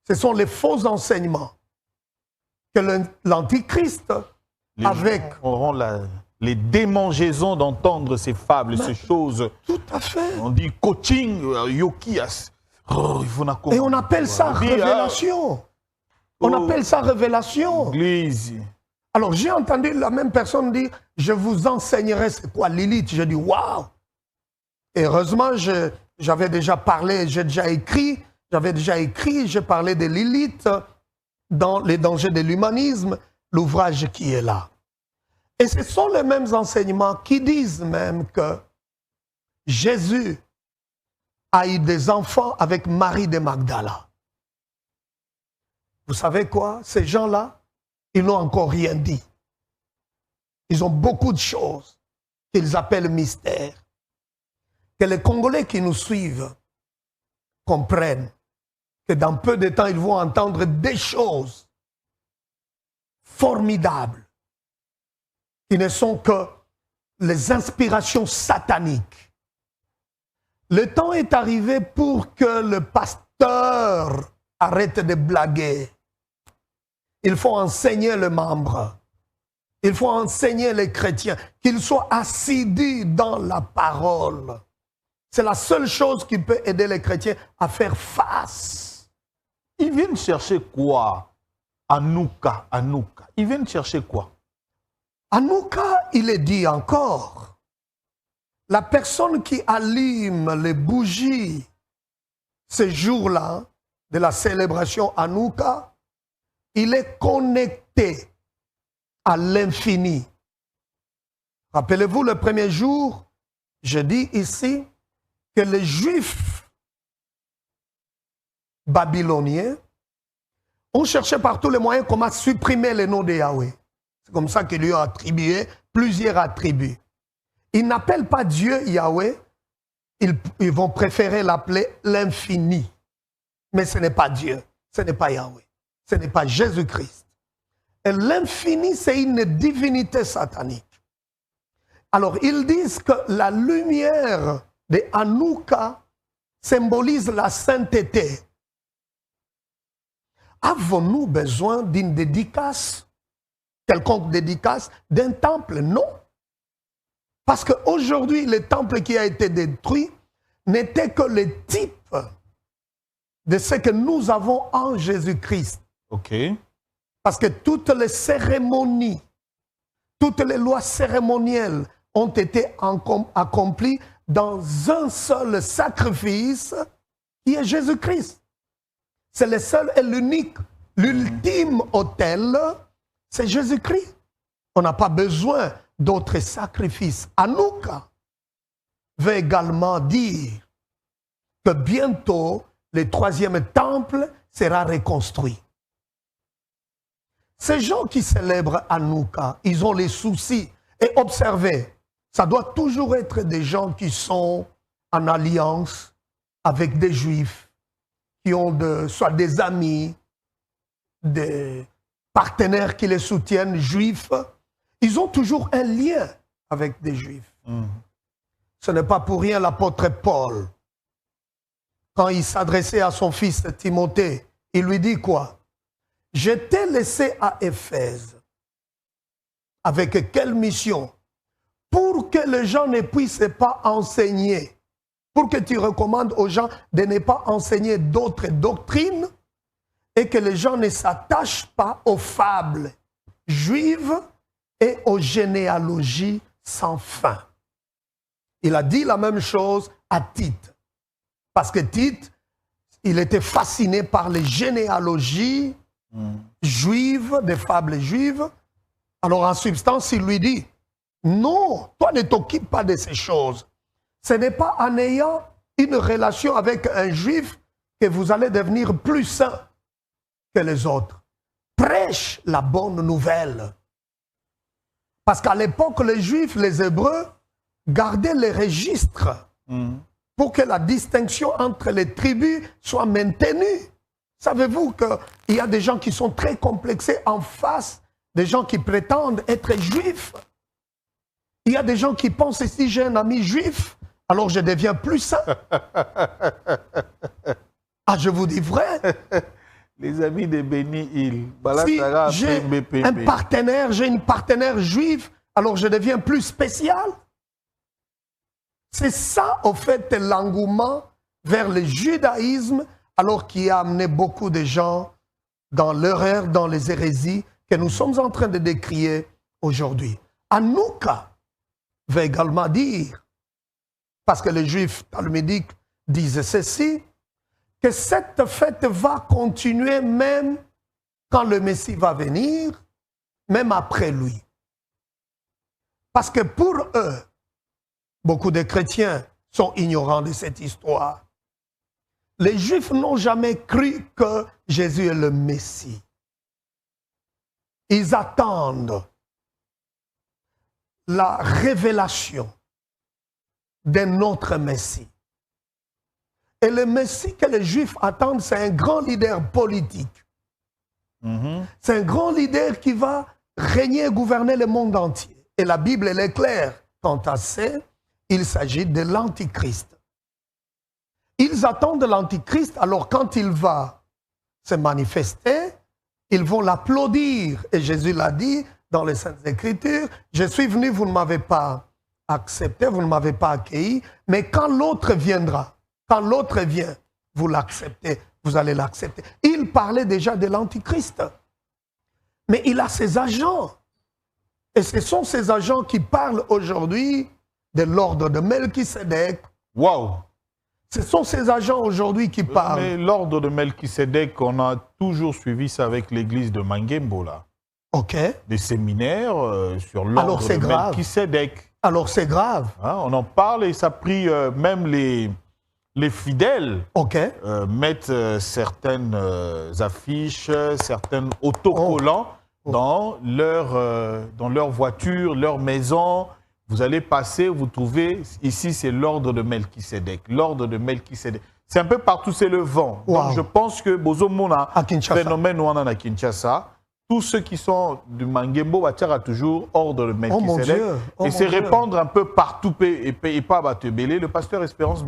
Ce sont les faux enseignements que l'Antichrist, avec... auront les démangeaisons d'entendre ces fables, ces choses. Tout à fait. On dit coaching, yokias. Oh, et on appelle ça révélation. On appelle ça révélation. Église. Alors j'ai entendu la même personne dire, je vous enseignerai c'est quoi Lilith. J'ai dit, waouh. Et heureusement, j'avais déjà parlé, j'ai parlé de Lilith dans Les dangers de l'humanisme, l'ouvrage qui est là. Et ce sont les mêmes enseignements qui disent même que Jésus a eu des enfants avec Marie de Magdala. Vous savez quoi? Ces gens-là, ils n'ont encore rien dit. Ils ont beaucoup de choses qu'ils appellent mystères. Que les Congolais qui nous suivent comprennent que dans peu de temps, ils vont entendre des choses formidables qui ne sont que les inspirations sataniques. Le temps est arrivé pour que le pasteur arrête de blaguer. Il faut enseigner les membres. Il faut enseigner les chrétiens qu'ils soient assidus dans la parole. C'est la seule chose qui peut aider les chrétiens à faire face. Ils viennent chercher quoi? Hanouka. Ils viennent chercher quoi? Hanouka, il est dit encore. La personne qui allume les bougies ce jour-là de la célébration Hanouka, il est connecté à l'infini. Rappelez-vous, le premier jour, je dis ici que les Juifs babyloniens ont cherché par tous les moyens comment supprimer le nom de Yahweh. C'est comme ça qu'ils lui ont attribué plusieurs attributs. Ils n'appellent pas Dieu Yahweh, ils vont préférer l'appeler l'infini. Mais ce n'est pas Dieu, ce n'est pas Yahweh, ce n'est pas Jésus-Christ. Et l'infini, c'est une divinité satanique. Alors, ils disent que la lumière de Hanouka symbolise la sainteté. Avons-nous besoin d'une dédicace, quelconque dédicace, d'un temple? Non. Parce qu'aujourd'hui, le temple qui a été détruit n'était que le type de ce que nous avons en Jésus-Christ. Ok. Parce que toutes les cérémonies, toutes les lois cérémonielles ont été accomplies dans un seul sacrifice qui est Jésus-Christ. C'est le seul et l'unique, l'ultime autel, c'est Jésus-Christ. On n'a pas besoin d'autres sacrifices. Hanouka, veut également dire que bientôt, le troisième temple sera reconstruit. Ces gens qui célèbrent Hanouka, ils ont les soucis. Et observez, ça doit toujours être des gens qui sont en alliance avec des Juifs, qui ont soit des amis, des partenaires qui les soutiennent, juifs. Ils ont toujours un lien avec des Juifs. Ce n'est pas pour rien l'apôtre Paul, quand il s'adressait à son fils Timothée, il lui dit quoi? Je t'ai laissé à Éphèse. Avec quelle mission? Pour que les gens ne puissent pas enseigner. Pour que tu recommandes aux gens de ne pas enseigner d'autres doctrines et que les gens ne s'attachent pas aux fables juives et aux généalogies sans fin. Il a dit la même chose à Tite. Parce que Tite, il était fasciné par les généalogies juives, des fables juives. Alors en substance, il lui dit, non, toi ne t'occupes pas de ces choses. Ce n'est pas en ayant une relation avec un juif que vous allez devenir plus saint que les autres. Prêche la bonne nouvelle. Parce qu'à l'époque, les juifs, les hébreux, gardaient les registres pour que la distinction entre les tribus soit maintenue. Savez-vous qu'il y a des gens qui sont très complexés en face des gens qui prétendent être juifs? Il y a des gens qui pensent, si j'ai un ami juif, alors je deviens plus saint. Ah, je vous dis vrai. Les amis de Béni Hill. Si j'ai un partenaire, j'ai une partenaire juive, alors je deviens plus spécial. C'est ça, au fait, l'engouement vers le judaïsme, alors qui a amené beaucoup de gens dans l'erreur, dans les hérésies que nous sommes en train de décrier aujourd'hui. Hanouka veut également dire, parce que les juifs talmudiques disent ceci, que cette fête va continuer même quand le Messie va venir, même après lui. Parce que pour eux, beaucoup de chrétiens sont ignorants de cette histoire. Les Juifs n'ont jamais cru que Jésus est le Messie. Ils attendent la révélation d'un autre Messie. Et le Messie que les Juifs attendent, c'est un grand leader politique. C'est un grand leader qui va régner et gouverner le monde entier. Et la Bible, elle est claire. Quant à ça, il s'agit de l'Antichrist. Ils attendent l'Antichrist, alors quand il va se manifester, ils vont l'applaudir. Et Jésus l'a dit dans les Saintes Écritures, « Je suis venu, vous ne m'avez pas accepté, vous ne m'avez pas accueilli, mais quand l'autre viendra, quand l'autre vient, vous l'acceptez, vous allez l'accepter. » Il parlait déjà de l'Antichrist. Mais il a ses agents. Et ce sont ces agents qui parlent aujourd'hui de l'ordre de Melchisédek. Waouh! Ce sont ces agents aujourd'hui qui parlent. Mais l'ordre de Melchisédek, on a toujours suivi ça avec l'église de Mangembo, là. OK. Des séminaires sur l'ordre de Melchisédek. Alors c'est grave. Hein, on en parle et ça a pris même les fidèles mettent certaines affiches, certains autocollants dans leur voiture, leur maison. Vous allez passer, vous trouvez, ici c'est l'ordre de Melchisédek. L'ordre de Melchisédek. C'est un peu partout, c'est le vent. Wow. Donc je pense que Bozomona, phénomène ou à Kinshasa, tous ceux qui sont du Mangembo, a toujours ordre de Melchisédek. Et c'est répandre un peu partout et pas à Batebele. Le pasteur Espérance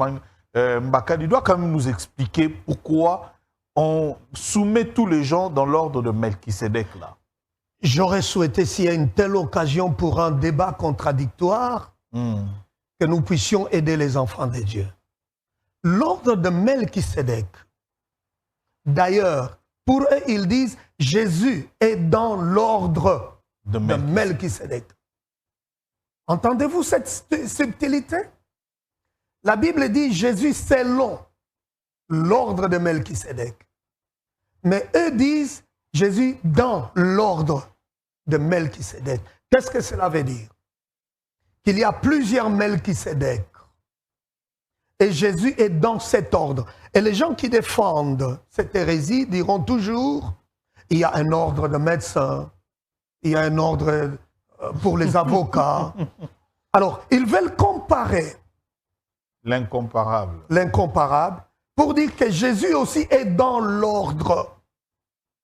Mbakadi doit quand même nous expliquer pourquoi on soumet tous les gens dans l'ordre de Melchisédek là. J'aurais souhaité, s'il y a une telle occasion pour un débat contradictoire, que nous puissions aider les enfants de Dieu. L'ordre de Melchisédek, d'ailleurs, pour eux, ils disent Jésus est dans l'ordre de Melchisédek. Entendez-vous cette subtilité? La Bible dit Jésus selon l'ordre de Melchisédek. Mais eux disent Jésus dans l'ordre de Melchisédek. Qu'est-ce que cela veut dire? Qu'il y a plusieurs Melchisédek. Et Jésus est dans cet ordre. Et les gens qui défendent cette hérésie diront toujours, il y a un ordre de médecins, il y a un ordre pour les avocats. Alors, ils veulent comparer l'incomparable pour dire que Jésus aussi est dans l'ordre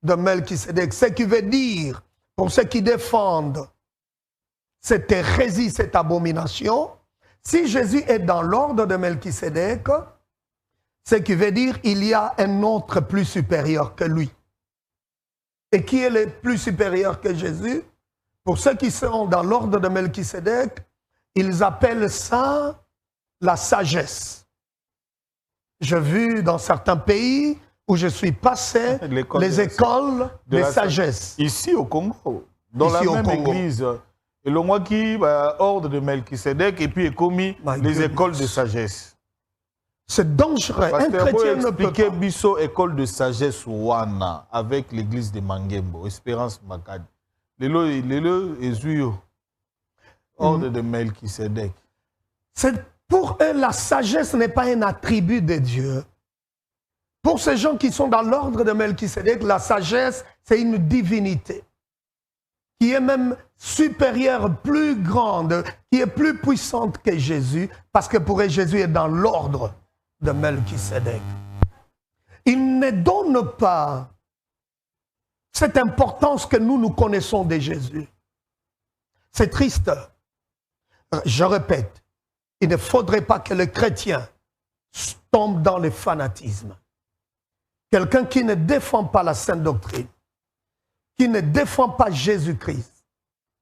de Melchisédek. Ce qui veut dire, pour ceux qui défendent cette hérésie, cette abomination, si Jésus est dans l'ordre de Melchisédek, ce qui veut dire qu'il y a un autre plus supérieur que lui. Et qui est le plus supérieur que Jésus? Pour ceux qui sont dans l'ordre de Melchisédek, ils appellent ça la sagesse. J'ai vu dans certains pays où je suis passé les écoles de sagesse. Ici au Congo, dans Ici la au même Congo. église, et le moi qui ordre de Melchisédek et puis est commis les écoles de sagesse. C'est dangereux. Un chrétien ne peut expliquer pas. Bisso école de sagesse Wana avec l'église de Mangembo, Espérance Makad. Lelo Ezuyo, ordre de Melchisédek. Pour eux, la sagesse n'est pas un attribut de Dieu. Pour ces gens qui sont dans l'ordre de Melchisédek, la sagesse, c'est une divinité qui est même supérieure, plus grande, qui est plus puissante que Jésus, parce que pour eux, Jésus est dans l'ordre de Melchisédek. Il ne donne pas cette importance que nous connaissons de Jésus. C'est triste. Je répète, il ne faudrait pas que le chrétien tombe dans le fanatisme. Quelqu'un qui ne défend pas la sainte doctrine, qui ne défend pas Jésus-Christ,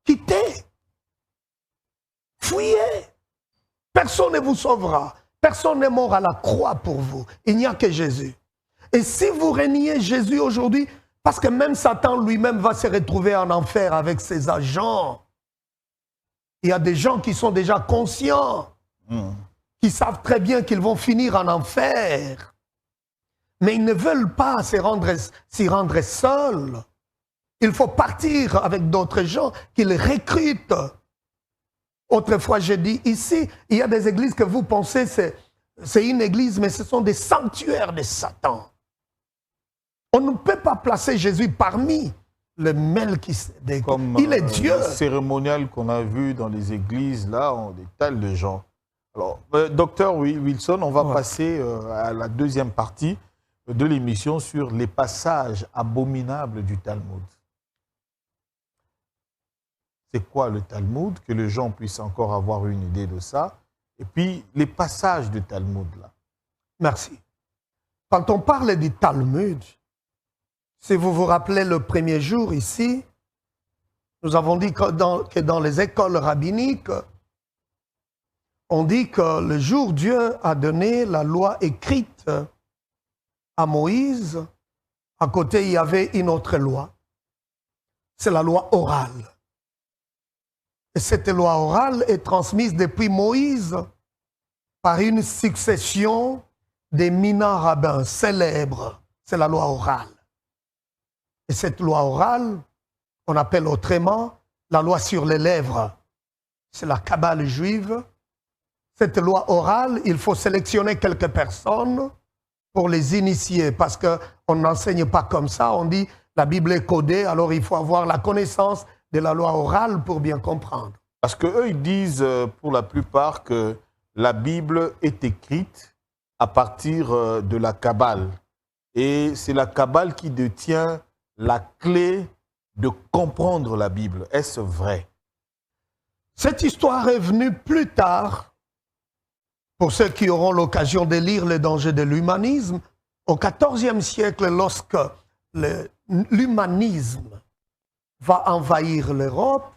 quittez, fuyez. Personne ne vous sauvera. Personne n'est mort à la croix pour vous. Il n'y a que Jésus. Et si vous reniez Jésus aujourd'hui, parce que même Satan lui-même va se retrouver en enfer avec ses agents. Il y a des gens qui sont déjà conscients, qui savent très bien qu'ils vont finir en enfer. Mais ils ne veulent pas s'y rendre seuls. Il faut partir avec d'autres gens qui les recrutent. Autrefois, j'ai dit, ici, il y a des églises que vous pensez, c'est une église, mais ce sont des sanctuaires de Satan. On ne peut pas placer Jésus parmi le Melchisédek. Il est Dieu. Le cérémonial qu'on a vu dans les églises, là, on des tas de gens. Alors, docteur Wilson, on va passer à la deuxième partie de l'émission sur les passages abominables du Talmud. C'est quoi le Talmud? Que les gens puissent encore avoir une idée de ça. Et puis, les passages du Talmud, là. Merci. Quand on parle du Talmud, si vous vous rappelez le premier jour ici, nous avons dit que dans les écoles rabbiniques, on dit que le jour où Dieu a donné la loi écrite à Moïse, à côté il y avait une autre loi. C'est la loi orale. Et cette loi orale est transmise depuis Moïse par une succession d'éminents rabbins célèbres. C'est la loi orale. Et cette loi orale, on appelle autrement la loi sur les lèvres. C'est la Kabbale juive. Cette loi orale, il faut sélectionner quelques personnes pour les initier, parce qu'on n'enseigne pas comme ça. On dit la Bible est codée, alors il faut avoir la connaissance de la loi orale pour bien comprendre. Parce qu'eux, ils disent pour la plupart que la Bible est écrite à partir de la Kabbale. Et c'est la Kabbale qui détient la clé de comprendre la Bible. Est-ce vrai? Cette histoire est venue plus tard, pour ceux qui auront l'occasion de lire Les dangers de l'humanisme, au XIVe siècle, lorsque l'humanisme va envahir l'Europe,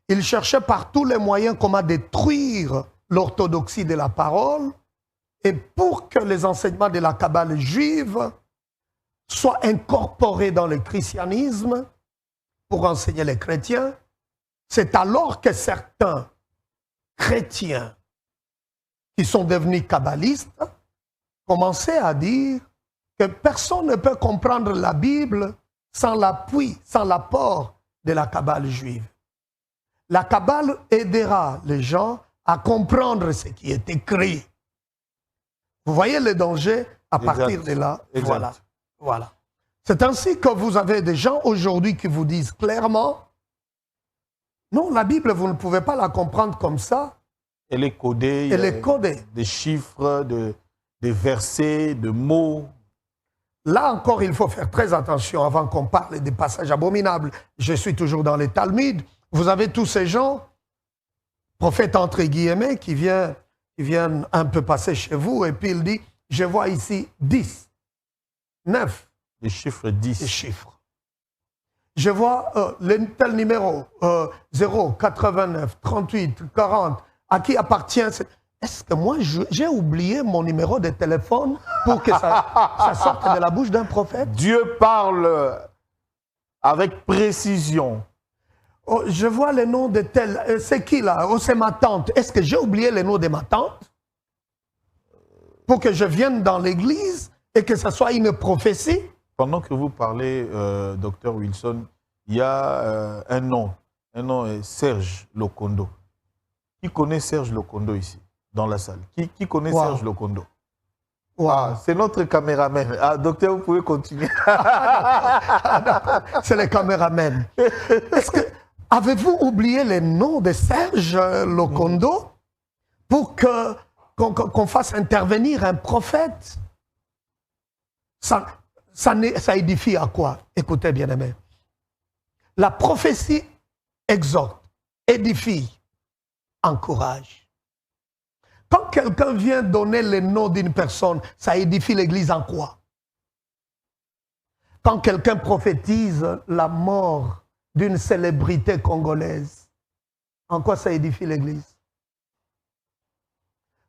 il cherchait par tous les moyens comment détruire l'orthodoxie de la parole, et pour que les enseignements de la Kabbale juive soient incorporés dans le christianisme, pour enseigner les chrétiens, c'est alors que certains chrétiens qui sont devenus kabbalistes commençaient à dire que personne ne peut comprendre la Bible sans l'appui, sans l'apport de la Kabbale juive. La Kabbale aidera les gens à comprendre ce qui est écrit. Vous voyez les dangers à partir de là. Exact. Voilà. Voilà. C'est ainsi que vous avez des gens aujourd'hui qui vous disent clairement, non, la Bible, vous ne pouvez pas la comprendre comme ça. Elle est codée. il y Elle a est codée. Des chiffres, des versets, de mots. Là encore, il faut faire très attention avant qu'on parle des passages abominables. Je suis toujours dans les Talmuds. Vous avez tous ces gens, prophètes entre guillemets, qui viennent un peu passer chez vous et puis il dit, je vois ici 10, 9. Les chiffres 10. Les chiffres. Je vois tel numéro, 0, 89, 38, 40. À qui appartient Est-ce que moi, j'ai oublié mon numéro de téléphone pour que ça sorte de la bouche d'un prophète? Dieu parle avec précision. Oh, je vois le nom de tel. C'est qui là? Oh, c'est ma tante. Est-ce que j'ai oublié le nom de ma tante? Pour que je vienne dans l'église et que ça soit une prophétie? Pendant que vous parlez, Dr Wilson, il y a un nom. Un nom est Serge Lokondo. Qui connaît Serge Lokondo ici, dans la salle? Qui connaît Serge Lokondo? Wow. Ah, c'est notre caméraman. Ah, docteur, vous pouvez continuer. C'est le caméraman. Est-ce que avez-vous oublié le nom de Serge Lokondo pour qu'on fasse intervenir un prophète? Ça édifie à quoi? Écoutez, bien-aimés. La prophétie exhorte, édifie, encourage. Quand quelqu'un vient donner le nom d'une personne, ça édifie l'Église en quoi? Quand quelqu'un prophétise la mort d'une célébrité congolaise, en quoi ça édifie l'Église?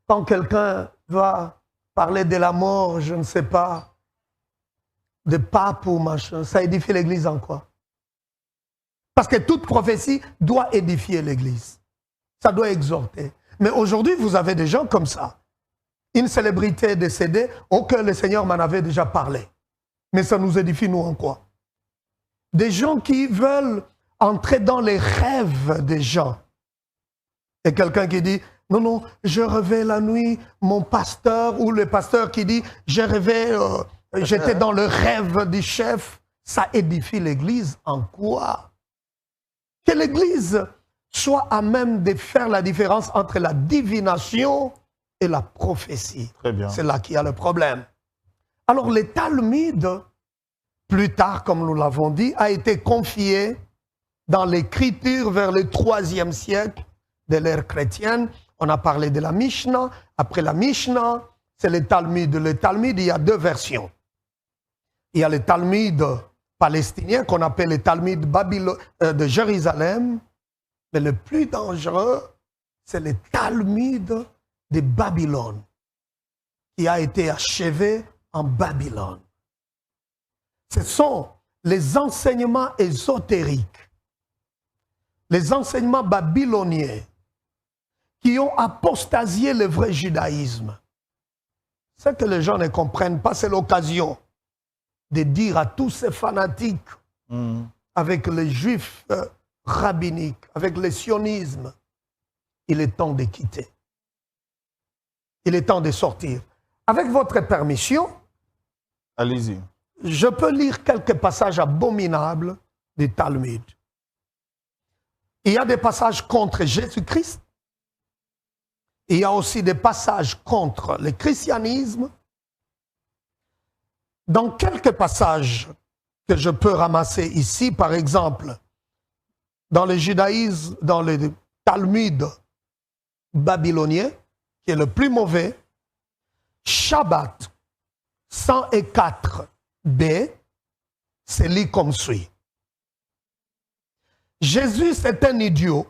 Quand quelqu'un va parler de la mort, je ne sais pas, de pape ou machin, ça édifie l'Église en quoi? Parce que toute prophétie doit édifier l'Église. Ça doit exhorter. Mais aujourd'hui, vous avez des gens comme ça. Une célébrité décédée, auquel le Seigneur m'en avait déjà parlé. Mais ça nous édifie, nous, en quoi? Des gens qui veulent entrer dans les rêves des gens. Et quelqu'un qui dit, non, non, je rêvais la nuit, mon pasteur, ou le pasteur qui dit, je rêvais, j'étais dans le rêve du chef. Ça édifie l'Église en quoi? Que l'Église soit à même de faire la différence entre la divination et la prophétie. Très bien. C'est là qu'il y a le problème. Alors, les Talmuds, plus tard, comme nous l'avons dit, a été confié dans l'écriture vers le 3e siècle de l'ère chrétienne. On a parlé de la Mishnah. Après la Mishnah, c'est le Talmud. Le Talmud, il y a deux versions. Il y a le Talmud palestinien qu'on appelle le Talmud de Jérusalem. Mais le plus dangereux, c'est le Talmud de Babylone, qui a été achevé en Babylone. Ce sont les enseignements ésotériques, les enseignements babyloniens, qui ont apostasié le vrai judaïsme. Ce que les gens ne comprennent pas, c'est l'occasion de dire à tous ces fanatiques, avec les juifs rabbiniques, avec le sionisme, il est temps de quitter. Il est temps de sortir. Avec votre permission, allez-y. Je peux lire quelques passages abominables du Talmud. Il y a des passages contre Jésus-Christ. Il y a aussi des passages contre le christianisme. Dans quelques passages que je peux ramasser ici, par exemple, dans le judaïsme, dans le Talmud babylonien, qui est le plus mauvais, Shabbat 104b, c'est lu comme suit. Jésus, c'est un idiot.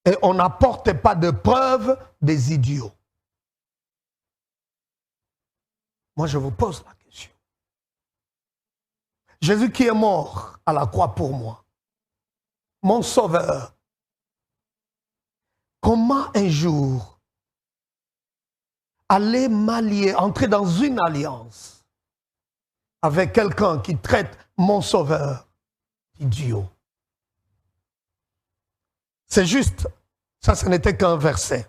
Et on n'apporte pas de preuve des idiots. Moi, je vous pose la question. Jésus qui est mort à la croix pour moi, mon sauveur, comment un jour aller m'allier, entrer dans une alliance avec quelqu'un qui traite mon sauveur d'idiot? C'est juste, ça ce n'était qu'un verset.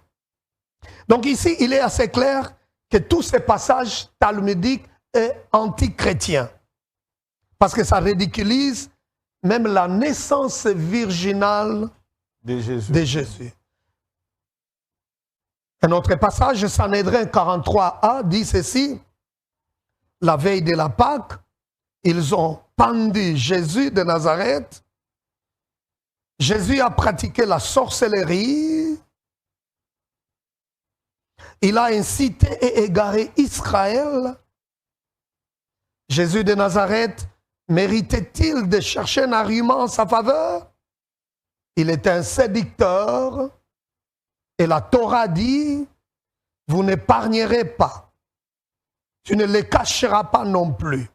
Donc ici, il est assez clair que tous ces passages talmudiques sont anti-chrétiens. Parce que ça ridiculise même la naissance virginale de Jésus. Un autre passage, Sanhédrin 43a, dit ceci. La veille de la Pâque, ils ont pendu Jésus de Nazareth. Jésus a pratiqué la sorcellerie. Il a incité et égaré Israël. Jésus de Nazareth méritait-il de chercher un argument en sa faveur? Il était un séducteur. Et la Torah dit, vous n'épargnerez pas. Tu ne les cacheras pas non plus.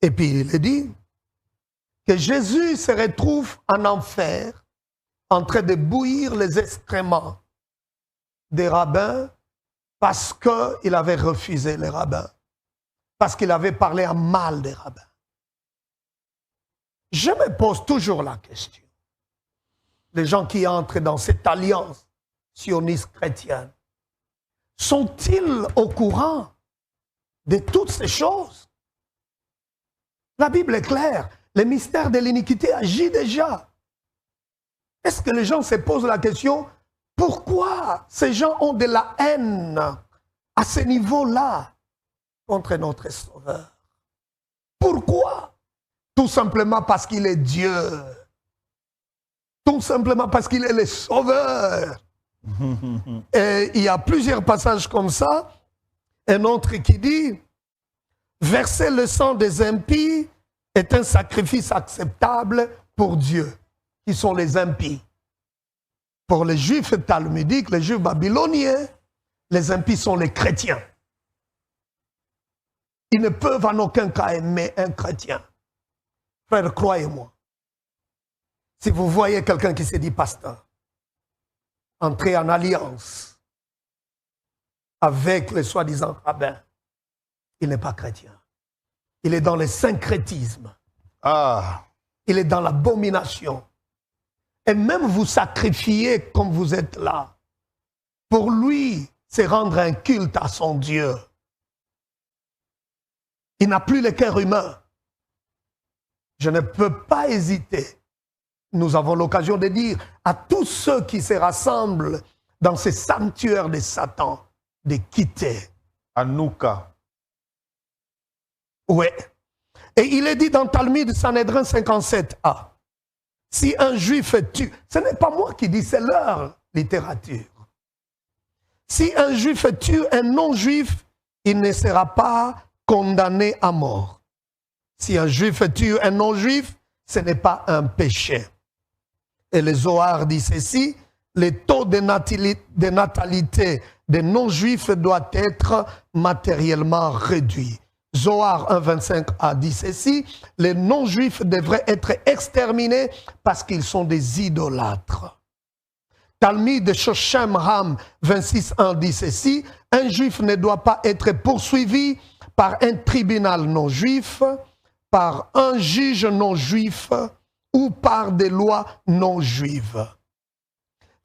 Et puis il est dit que Jésus se retrouve en enfer en train de bouillir les excréments des rabbins parce qu'il avait refusé les rabbins, parce qu'il avait parlé en mal des rabbins. Je me pose toujours la question. Les gens qui entrent dans cette alliance sioniste chrétienne, sont-ils au courant de toutes ces choses? La Bible est claire. Le mystère de l'iniquité agit déjà. Est-ce que les gens se posent la question, pourquoi ces gens ont de la haine à ce niveau-là contre notre Sauveur? Pourquoi? Tout simplement parce qu'il est Dieu. Tout simplement parce qu'il est le Sauveur. Et il y a plusieurs passages comme ça. Un autre qui dit, verser le sang des impies est un sacrifice acceptable pour Dieu, qui sont les impies. Pour les Juifs talmudiques, les Juifs babyloniens, les impies sont les chrétiens. Ils ne peuvent en aucun cas aimer un chrétien. Frère, croyez-moi, si vous voyez quelqu'un qui se dit pasteur, entrer en alliance avec les soi-disant rabbins, il n'est pas chrétien. Il est dans le syncrétisme. Il est dans l'abomination. Et même vous sacrifier comme vous êtes là, pour lui, c'est rendre un culte à son Dieu. Il n'a plus le cœur humain. Je ne peux pas hésiter. Nous avons l'occasion de dire à tous ceux qui se rassemblent dans ces sanctuaires de Satan de quitter. Anouka. Oui. Et il est dit dans Talmud Sanhédrin 57a, si un juif tue, ce n'est pas moi qui dis, c'est leur littérature. Si un juif tue un non-juif, il ne sera pas condamné à mort. Si un juif tue un non-juif, ce n'est pas un péché. Et le Zohar dit ceci, le taux de natalité des non-juifs doit être matériellement réduit. Zohar 1,25a dit ceci, les non-juifs devraient être exterminés parce qu'ils sont des idolâtres. Talmud de Shoshem Ram 26.1 dit ceci, un juif ne doit pas être poursuivi par un tribunal non-juif, par un juge non-juif ou par des lois non-juives.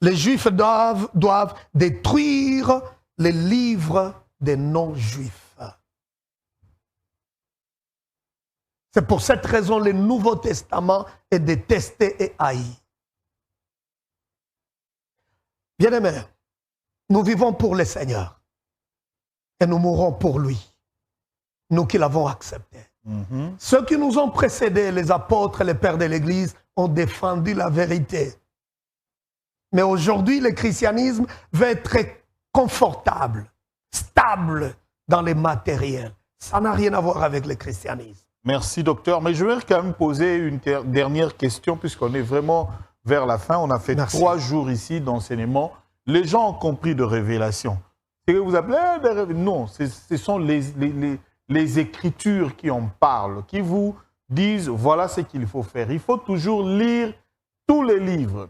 Les juifs doivent détruire les livres des non-juifs. C'est pour cette raison que le Nouveau Testament est détesté et haï. Bien-aimés, nous vivons pour le Seigneur et nous mourrons pour lui, nous qui l'avons accepté. Ceux qui nous ont précédés, les apôtres et les pères de l'Église, ont défendu la vérité. Mais aujourd'hui, le christianisme veut être confortable, stable dans les matériels. Ça n'a rien à voir avec le christianisme. Merci, docteur. Mais je vais quand même poser une dernière question, puisqu'on est vraiment vers la fin. On a fait 3 jours ici d'enseignement. Les gens ont compris de révélation. C'est que vous appelez des révélations. Non, ce sont les Écritures qui en parlent, qui vous disent voilà ce qu'il faut faire. Il faut toujours lire tous les livres,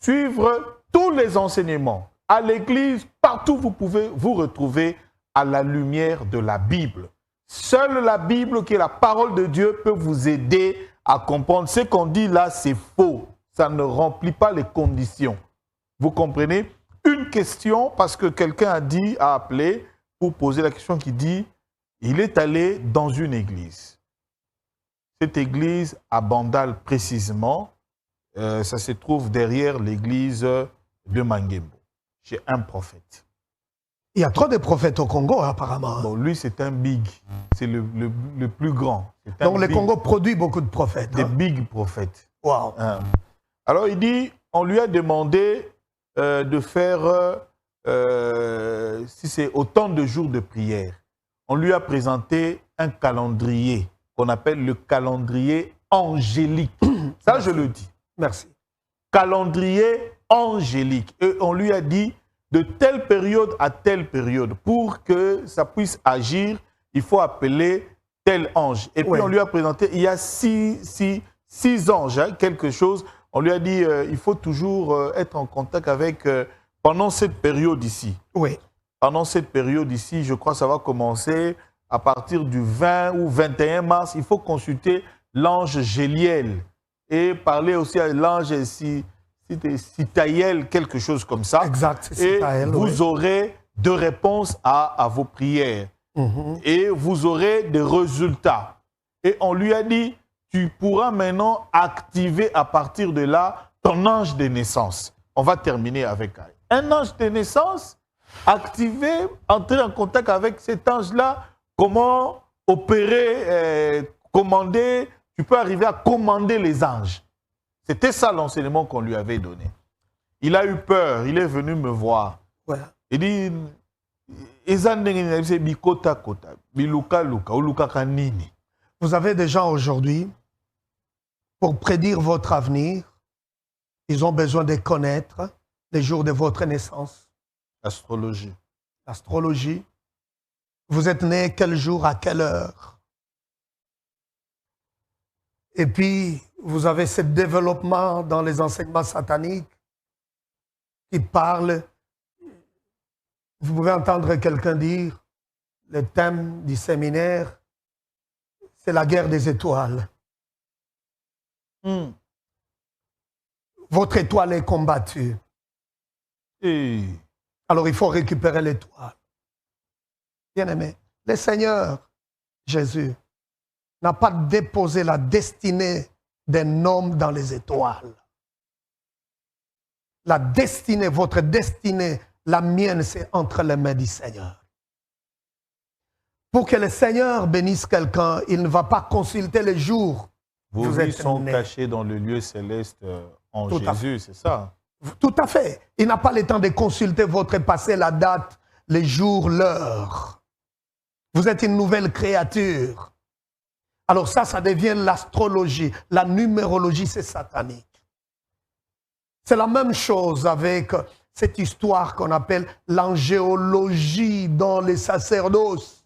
suivre tous les enseignements. À l'Église, partout vous pouvez vous retrouver à la lumière de la Bible. Seule la Bible, qui est la parole de Dieu, peut vous aider à comprendre. Ce qu'on dit là, c'est faux. Ça ne remplit pas les conditions. Vous comprenez? une question, parce que quelqu'un a appelé pour poser la question qui dit, il est allé dans une église. Cette église à Bandal précisément, ça se trouve derrière l'église de Mangembo, chez un prophète. Il y a trop de prophètes au Congo, apparemment. Bon, lui, c'est un big. C'est le plus grand. Donc, le Congo produit beaucoup de prophètes. Des big prophètes. Wow. Alors, il dit, on lui a demandé de faire, si c'est autant de jours de prière, on lui a présenté un calendrier qu'on appelle le calendrier angélique. Ça, Merci. je le dis. Merci. Calendrier angélique. Et on lui a dit, de telle période à telle période, pour que ça puisse agir, il faut appeler tel ange. Et puis on lui a présenté, il y a six anges, hein, quelque chose. On lui a dit, il faut toujours être en contact avec, pendant cette période ici. Oui. Pendant cette période ici, je crois que ça va commencer à partir du 20 ou 21 mars. Il faut consulter l'ange Géliel et parler aussi à l'ange Citaïel, quelque chose comme ça. Exact, c'est et Citaïel, vous aurez de réponses à vos prières. Et vous aurez des résultats. Et on lui a dit, tu pourras maintenant activer à partir de là ton ange de naissance. On va terminer avec un ange de naissance, activer, entrer en contact avec cet ange-là, comment opérer, commander, tu peux arriver à commander les anges. C'était ça l'enseignement qu'on lui avait donné. Il a eu peur, il est venu me voir. Ouais. Il dit, vous avez des gens aujourd'hui, pour prédire votre avenir, ils ont besoin de connaître les jours de votre naissance. Astrologie. L'astrologie. Vous êtes né quel jour, à quelle heure? Et puis, vous avez ce développement dans les enseignements sataniques qui parlent. Vous pouvez entendre quelqu'un dire, le thème du séminaire, c'est la guerre des étoiles. Votre étoile est combattue. Alors, il faut récupérer l'étoile. Bien-aimé, le Seigneur Jésus n'a pas déposé la destinée d'un homme dans les étoiles. La destinée, votre destinée, la mienne, c'est entre les mains du Seigneur. Pour que le Seigneur bénisse quelqu'un, il ne va pas consulter les jours. Vos vies sont cachées dans le lieu céleste en Jésus, c'est ça? Tout à fait. Il n'a pas le temps de consulter votre passé, la date, les jours, l'heure. Vous êtes une nouvelle créature. Alors ça devient l'astrologie. La numérologie, c'est satanique. C'est la même chose avec cette histoire qu'on appelle l'angéologie dans les sacerdoces.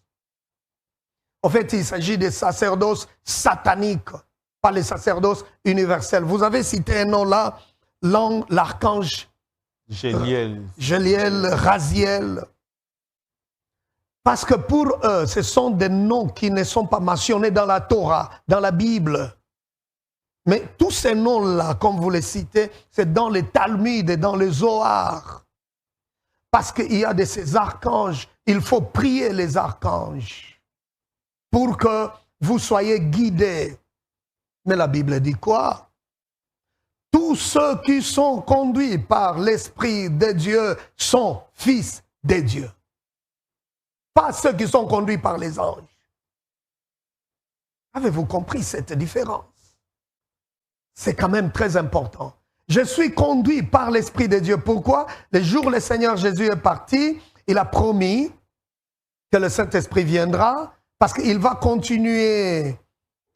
En fait, il s'agit des sacerdoces sataniques, pas les sacerdoces universels. Vous avez cité un nom là, l'archange Géliel, Raziel. Parce que pour eux, ce sont des noms qui ne sont pas mentionnés dans la Torah, dans la Bible. Mais tous ces noms-là, comme vous les citez, c'est dans les Talmuds et dans les Zohar. Parce qu'il y a de ces archanges, il faut prier les archanges pour que vous soyez guidés. Mais la Bible dit quoi? Tous ceux qui sont conduits par l'Esprit de Dieu sont fils de Dieu. Pas ceux qui sont conduits par les anges. Avez-vous compris cette différence? C'est quand même très important. Je suis conduit par l'Esprit de Dieu. Pourquoi? Le jour où le Seigneur Jésus est parti, il a promis que le Saint-Esprit viendra parce qu'il va continuer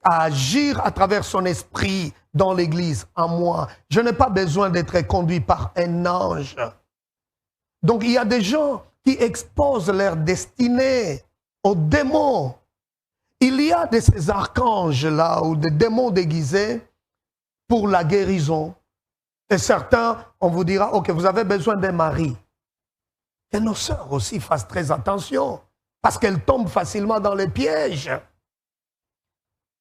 à agir à travers son esprit dans l'Église, en moi. Je n'ai pas besoin d'être conduit par un ange. Donc il y a des gens qui exposent leur destinée aux démons. Il y a de ces archanges-là ou des démons déguisés pour la guérison. Et certains, on vous dira, ok, vous avez besoin d'un mari. Que nos sœurs aussi fassent très attention, parce qu'elles tombent facilement dans les pièges.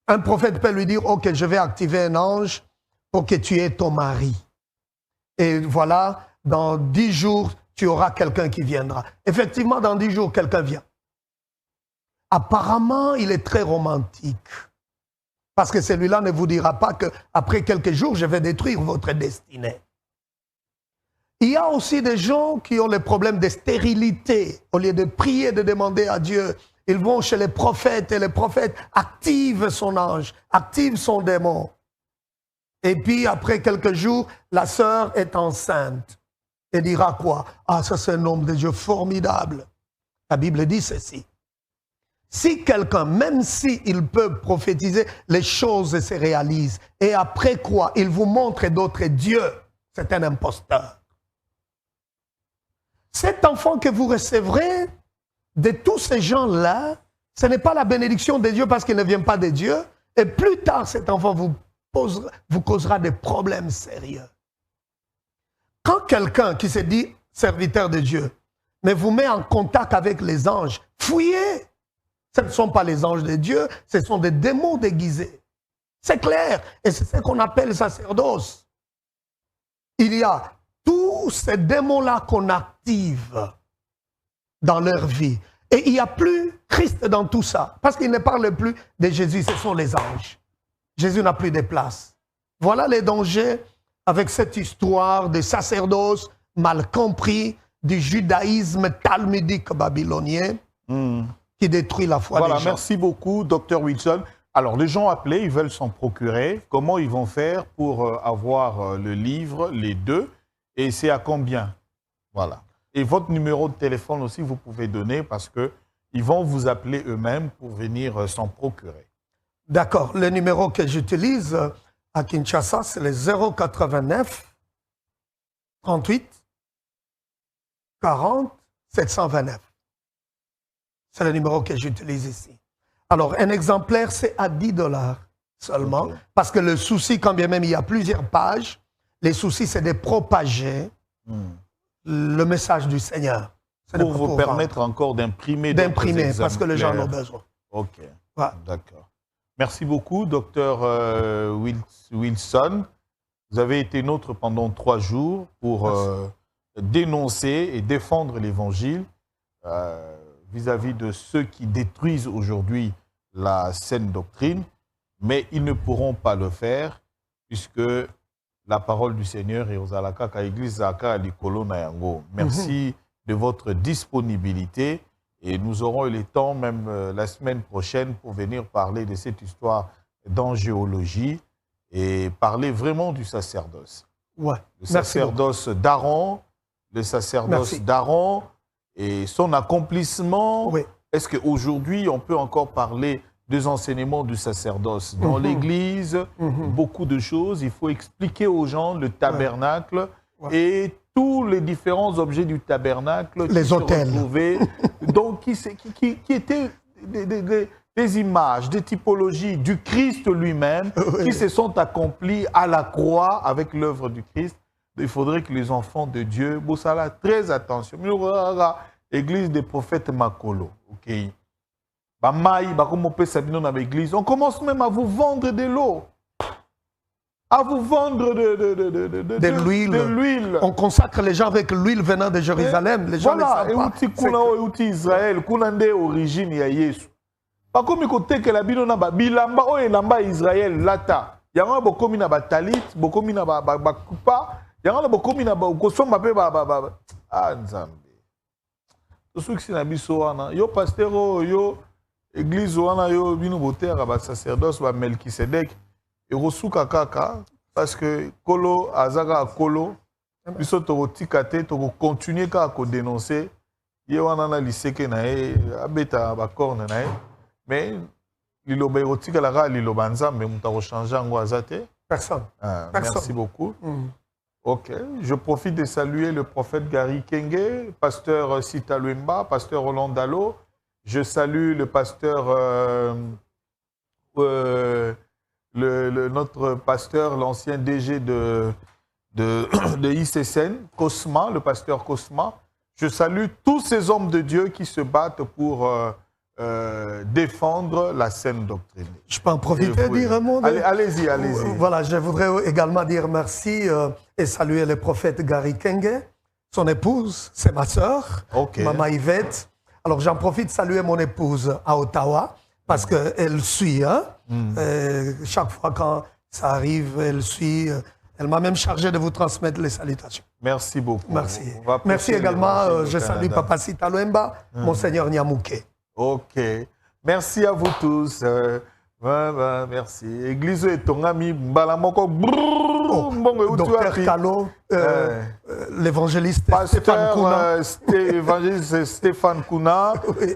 Un prophète peut lui dire, ok, je vais activer un ange pour que tu aies ton mari. Et voilà, dans 10 jours, tu auras quelqu'un qui viendra. Effectivement, dans 10 jours, quelqu'un vient. Apparemment, il est très romantique. Parce que celui-là ne vous dira pas qu'après quelques jours, je vais détruire votre destinée. Il y a aussi des gens qui ont les problèmes de stérilité. Au lieu de prier, de demander à Dieu, ils vont chez les prophètes et les prophètes activent son ange, activent son démon. Et puis, après quelques jours, la sœur est enceinte. Et dira quoi? Ah, ça c'est un homme de Dieu formidable. La Bible dit ceci. Si quelqu'un, même s'il peut prophétiser, les choses se réalisent. Et après quoi? Il vous montre d'autres dieux. C'est un imposteur. Cet enfant que vous recevrez, de tous ces gens-là, ce n'est pas la bénédiction de Dieu parce qu'il ne vient pas de Dieu. Et plus tard, cet enfant vous causera des problèmes sérieux. Quand quelqu'un qui se dit serviteur de Dieu, mais vous met en contact avec les anges, fouillez. Ce ne sont pas les anges de Dieu, ce sont des démons déguisés. C'est clair. Et c'est ce qu'on appelle sacerdoce. Il y a tous ces démons-là qu'on active dans leur vie. Et il n'y a plus Christ dans tout ça. Parce qu'il ne parle plus de Jésus, ce sont les anges. Jésus n'a plus de place. Voilà les dangers avec cette histoire de sacerdoce mal compris, du judaïsme talmudique babylonien qui détruit la foi des gens. Merci beaucoup, Dr Wilson. Alors, les gens appelés, ils veulent s'en procurer. Comment ils vont faire pour avoir le livre, les deux? Et c'est à combien? Voilà. Et votre numéro de téléphone aussi, vous pouvez donner parce qu'ils vont vous appeler eux-mêmes pour venir s'en procurer. D'accord. Le numéro que j'utilise à Kinshasa, c'est le 089 38 40 729. C'est le numéro que j'utilise ici. Alors, un exemplaire, c'est à 10 $ seulement. Okay. Parce que le souci, quand bien même il y a plusieurs pages, les soucis, c'est de propager le message du Seigneur. Pour vous permettre encore d'imprimer. D'imprimer, parce que les gens en ont besoin. OK. Ouais. D'accord. Merci beaucoup, Dr Wilson. Vous avez été nôtre pendant 3 jours pour dénoncer et défendre l'Évangile vis-à-vis de ceux qui détruisent aujourd'hui la saine doctrine, mais ils ne pourront pas le faire puisque la parole du Seigneur est aux alaka ka église zaka likolo na yango. Merci de votre disponibilité et nous aurons eu le temps même la semaine prochaine pour venir parler de cette histoire d'angéologie et parler vraiment du sacerdoce. Ouais. Le sacerdoce d'Aaron, le sacerdoce d'Aaron et son accomplissement. Oui. Est-ce qu'aujourd'hui, on peut encore parler des enseignements du sacerdoce dans l'Église? Beaucoup de choses. Il faut expliquer aux gens le tabernacle et tous les différents objets du tabernacle. Les autels. Donc, qui étaient des images, des typologies du Christ lui-même qui se sont accomplies à la croix avec l'œuvre du Christ. Il faudrait que les enfants de Dieu, Boussala, très attention. Église des prophètes Makolo. Ok. On commence même à vous vendre de l'eau. À vous vendre de l'huile. On consacre les gens avec l'huile venant de Jérusalem. Les gens voilà. ne savent pas. Et outi Israël, kunande origine ya Yesu. Pas comme côté que la bilona ba bilamba o elamba Israël lata. Yanga bokomi na ba talit, bokomi na ba kupa, yanga bokomi na ba kosomba pe ba ah nzambe. Tout ce qui na biso wana, yo pasteur yo église wana yo bino botera ba sacerdoce ba Melkisedek et rosuka kaka parce que kolo azaka kolo biso to tikate to continuer ka ko dénoncer ye wana na liseke na e abeta ba corne na e mais liloba erotika la ra liloba nzambe muta ko changer ngo azate personne. Merci beaucoup. Ok, je profite de saluer le prophète Gary Kenge, pasteur Sita Luemba, pasteur Roland Dalo. Je salue le pasteur, notre pasteur, l'ancien DG de ICSN, Cosma, le pasteur Cosma. Je salue tous ces hommes de Dieu qui se battent pour défendre la saine doctrine. Je peux en profiter et dire un mot? Allez-y. Voilà, je voudrais également dire merci et saluer le prophète Gary Kenge, Son épouse, c'est ma sœur, Ok. Maman Yvette. Alors j'en profite de saluer mon épouse à Ottawa parce qu'elle suit. Hein? Chaque fois quand ça arrive, elle suit. Elle m'a même chargé de vous transmettre les salutations. Merci beaucoup. Merci. On va Merci pousser également, l'évangile au je salue Canada. Papa Sita Loemba, Monseigneur Nyamouké. Ok. Merci à vous tous. Merci. Église et ton ami Balamoko. Docteur Kalo, l'évangéliste Stéphane Kouna. Évangéliste Stéphane Kouna. Oui.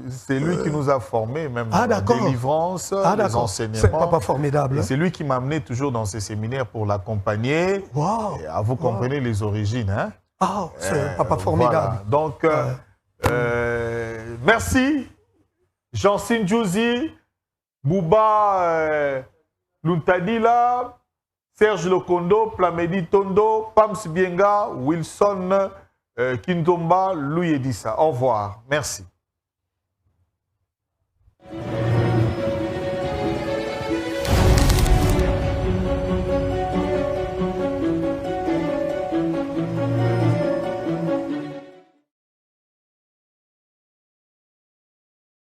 C'est lui qui nous a formés, même Ah, dans la d'accord. délivrance, Ah, les d'accord. enseignements. C'est papa formidable. Et hein? c'est lui qui m'a amené toujours dans ces séminaires pour l'accompagner. Wow. Et vous comprenez les origines. Hein? Ah, c'est papa formidable. Voilà. Donc, merci. Jean-Sine Djouzi, Bouba Luntadila, Serge Lokondo, Plamedi Tondo, Pams Bienga, Wilson Kindomba, Louis Edissa. Au revoir. Merci.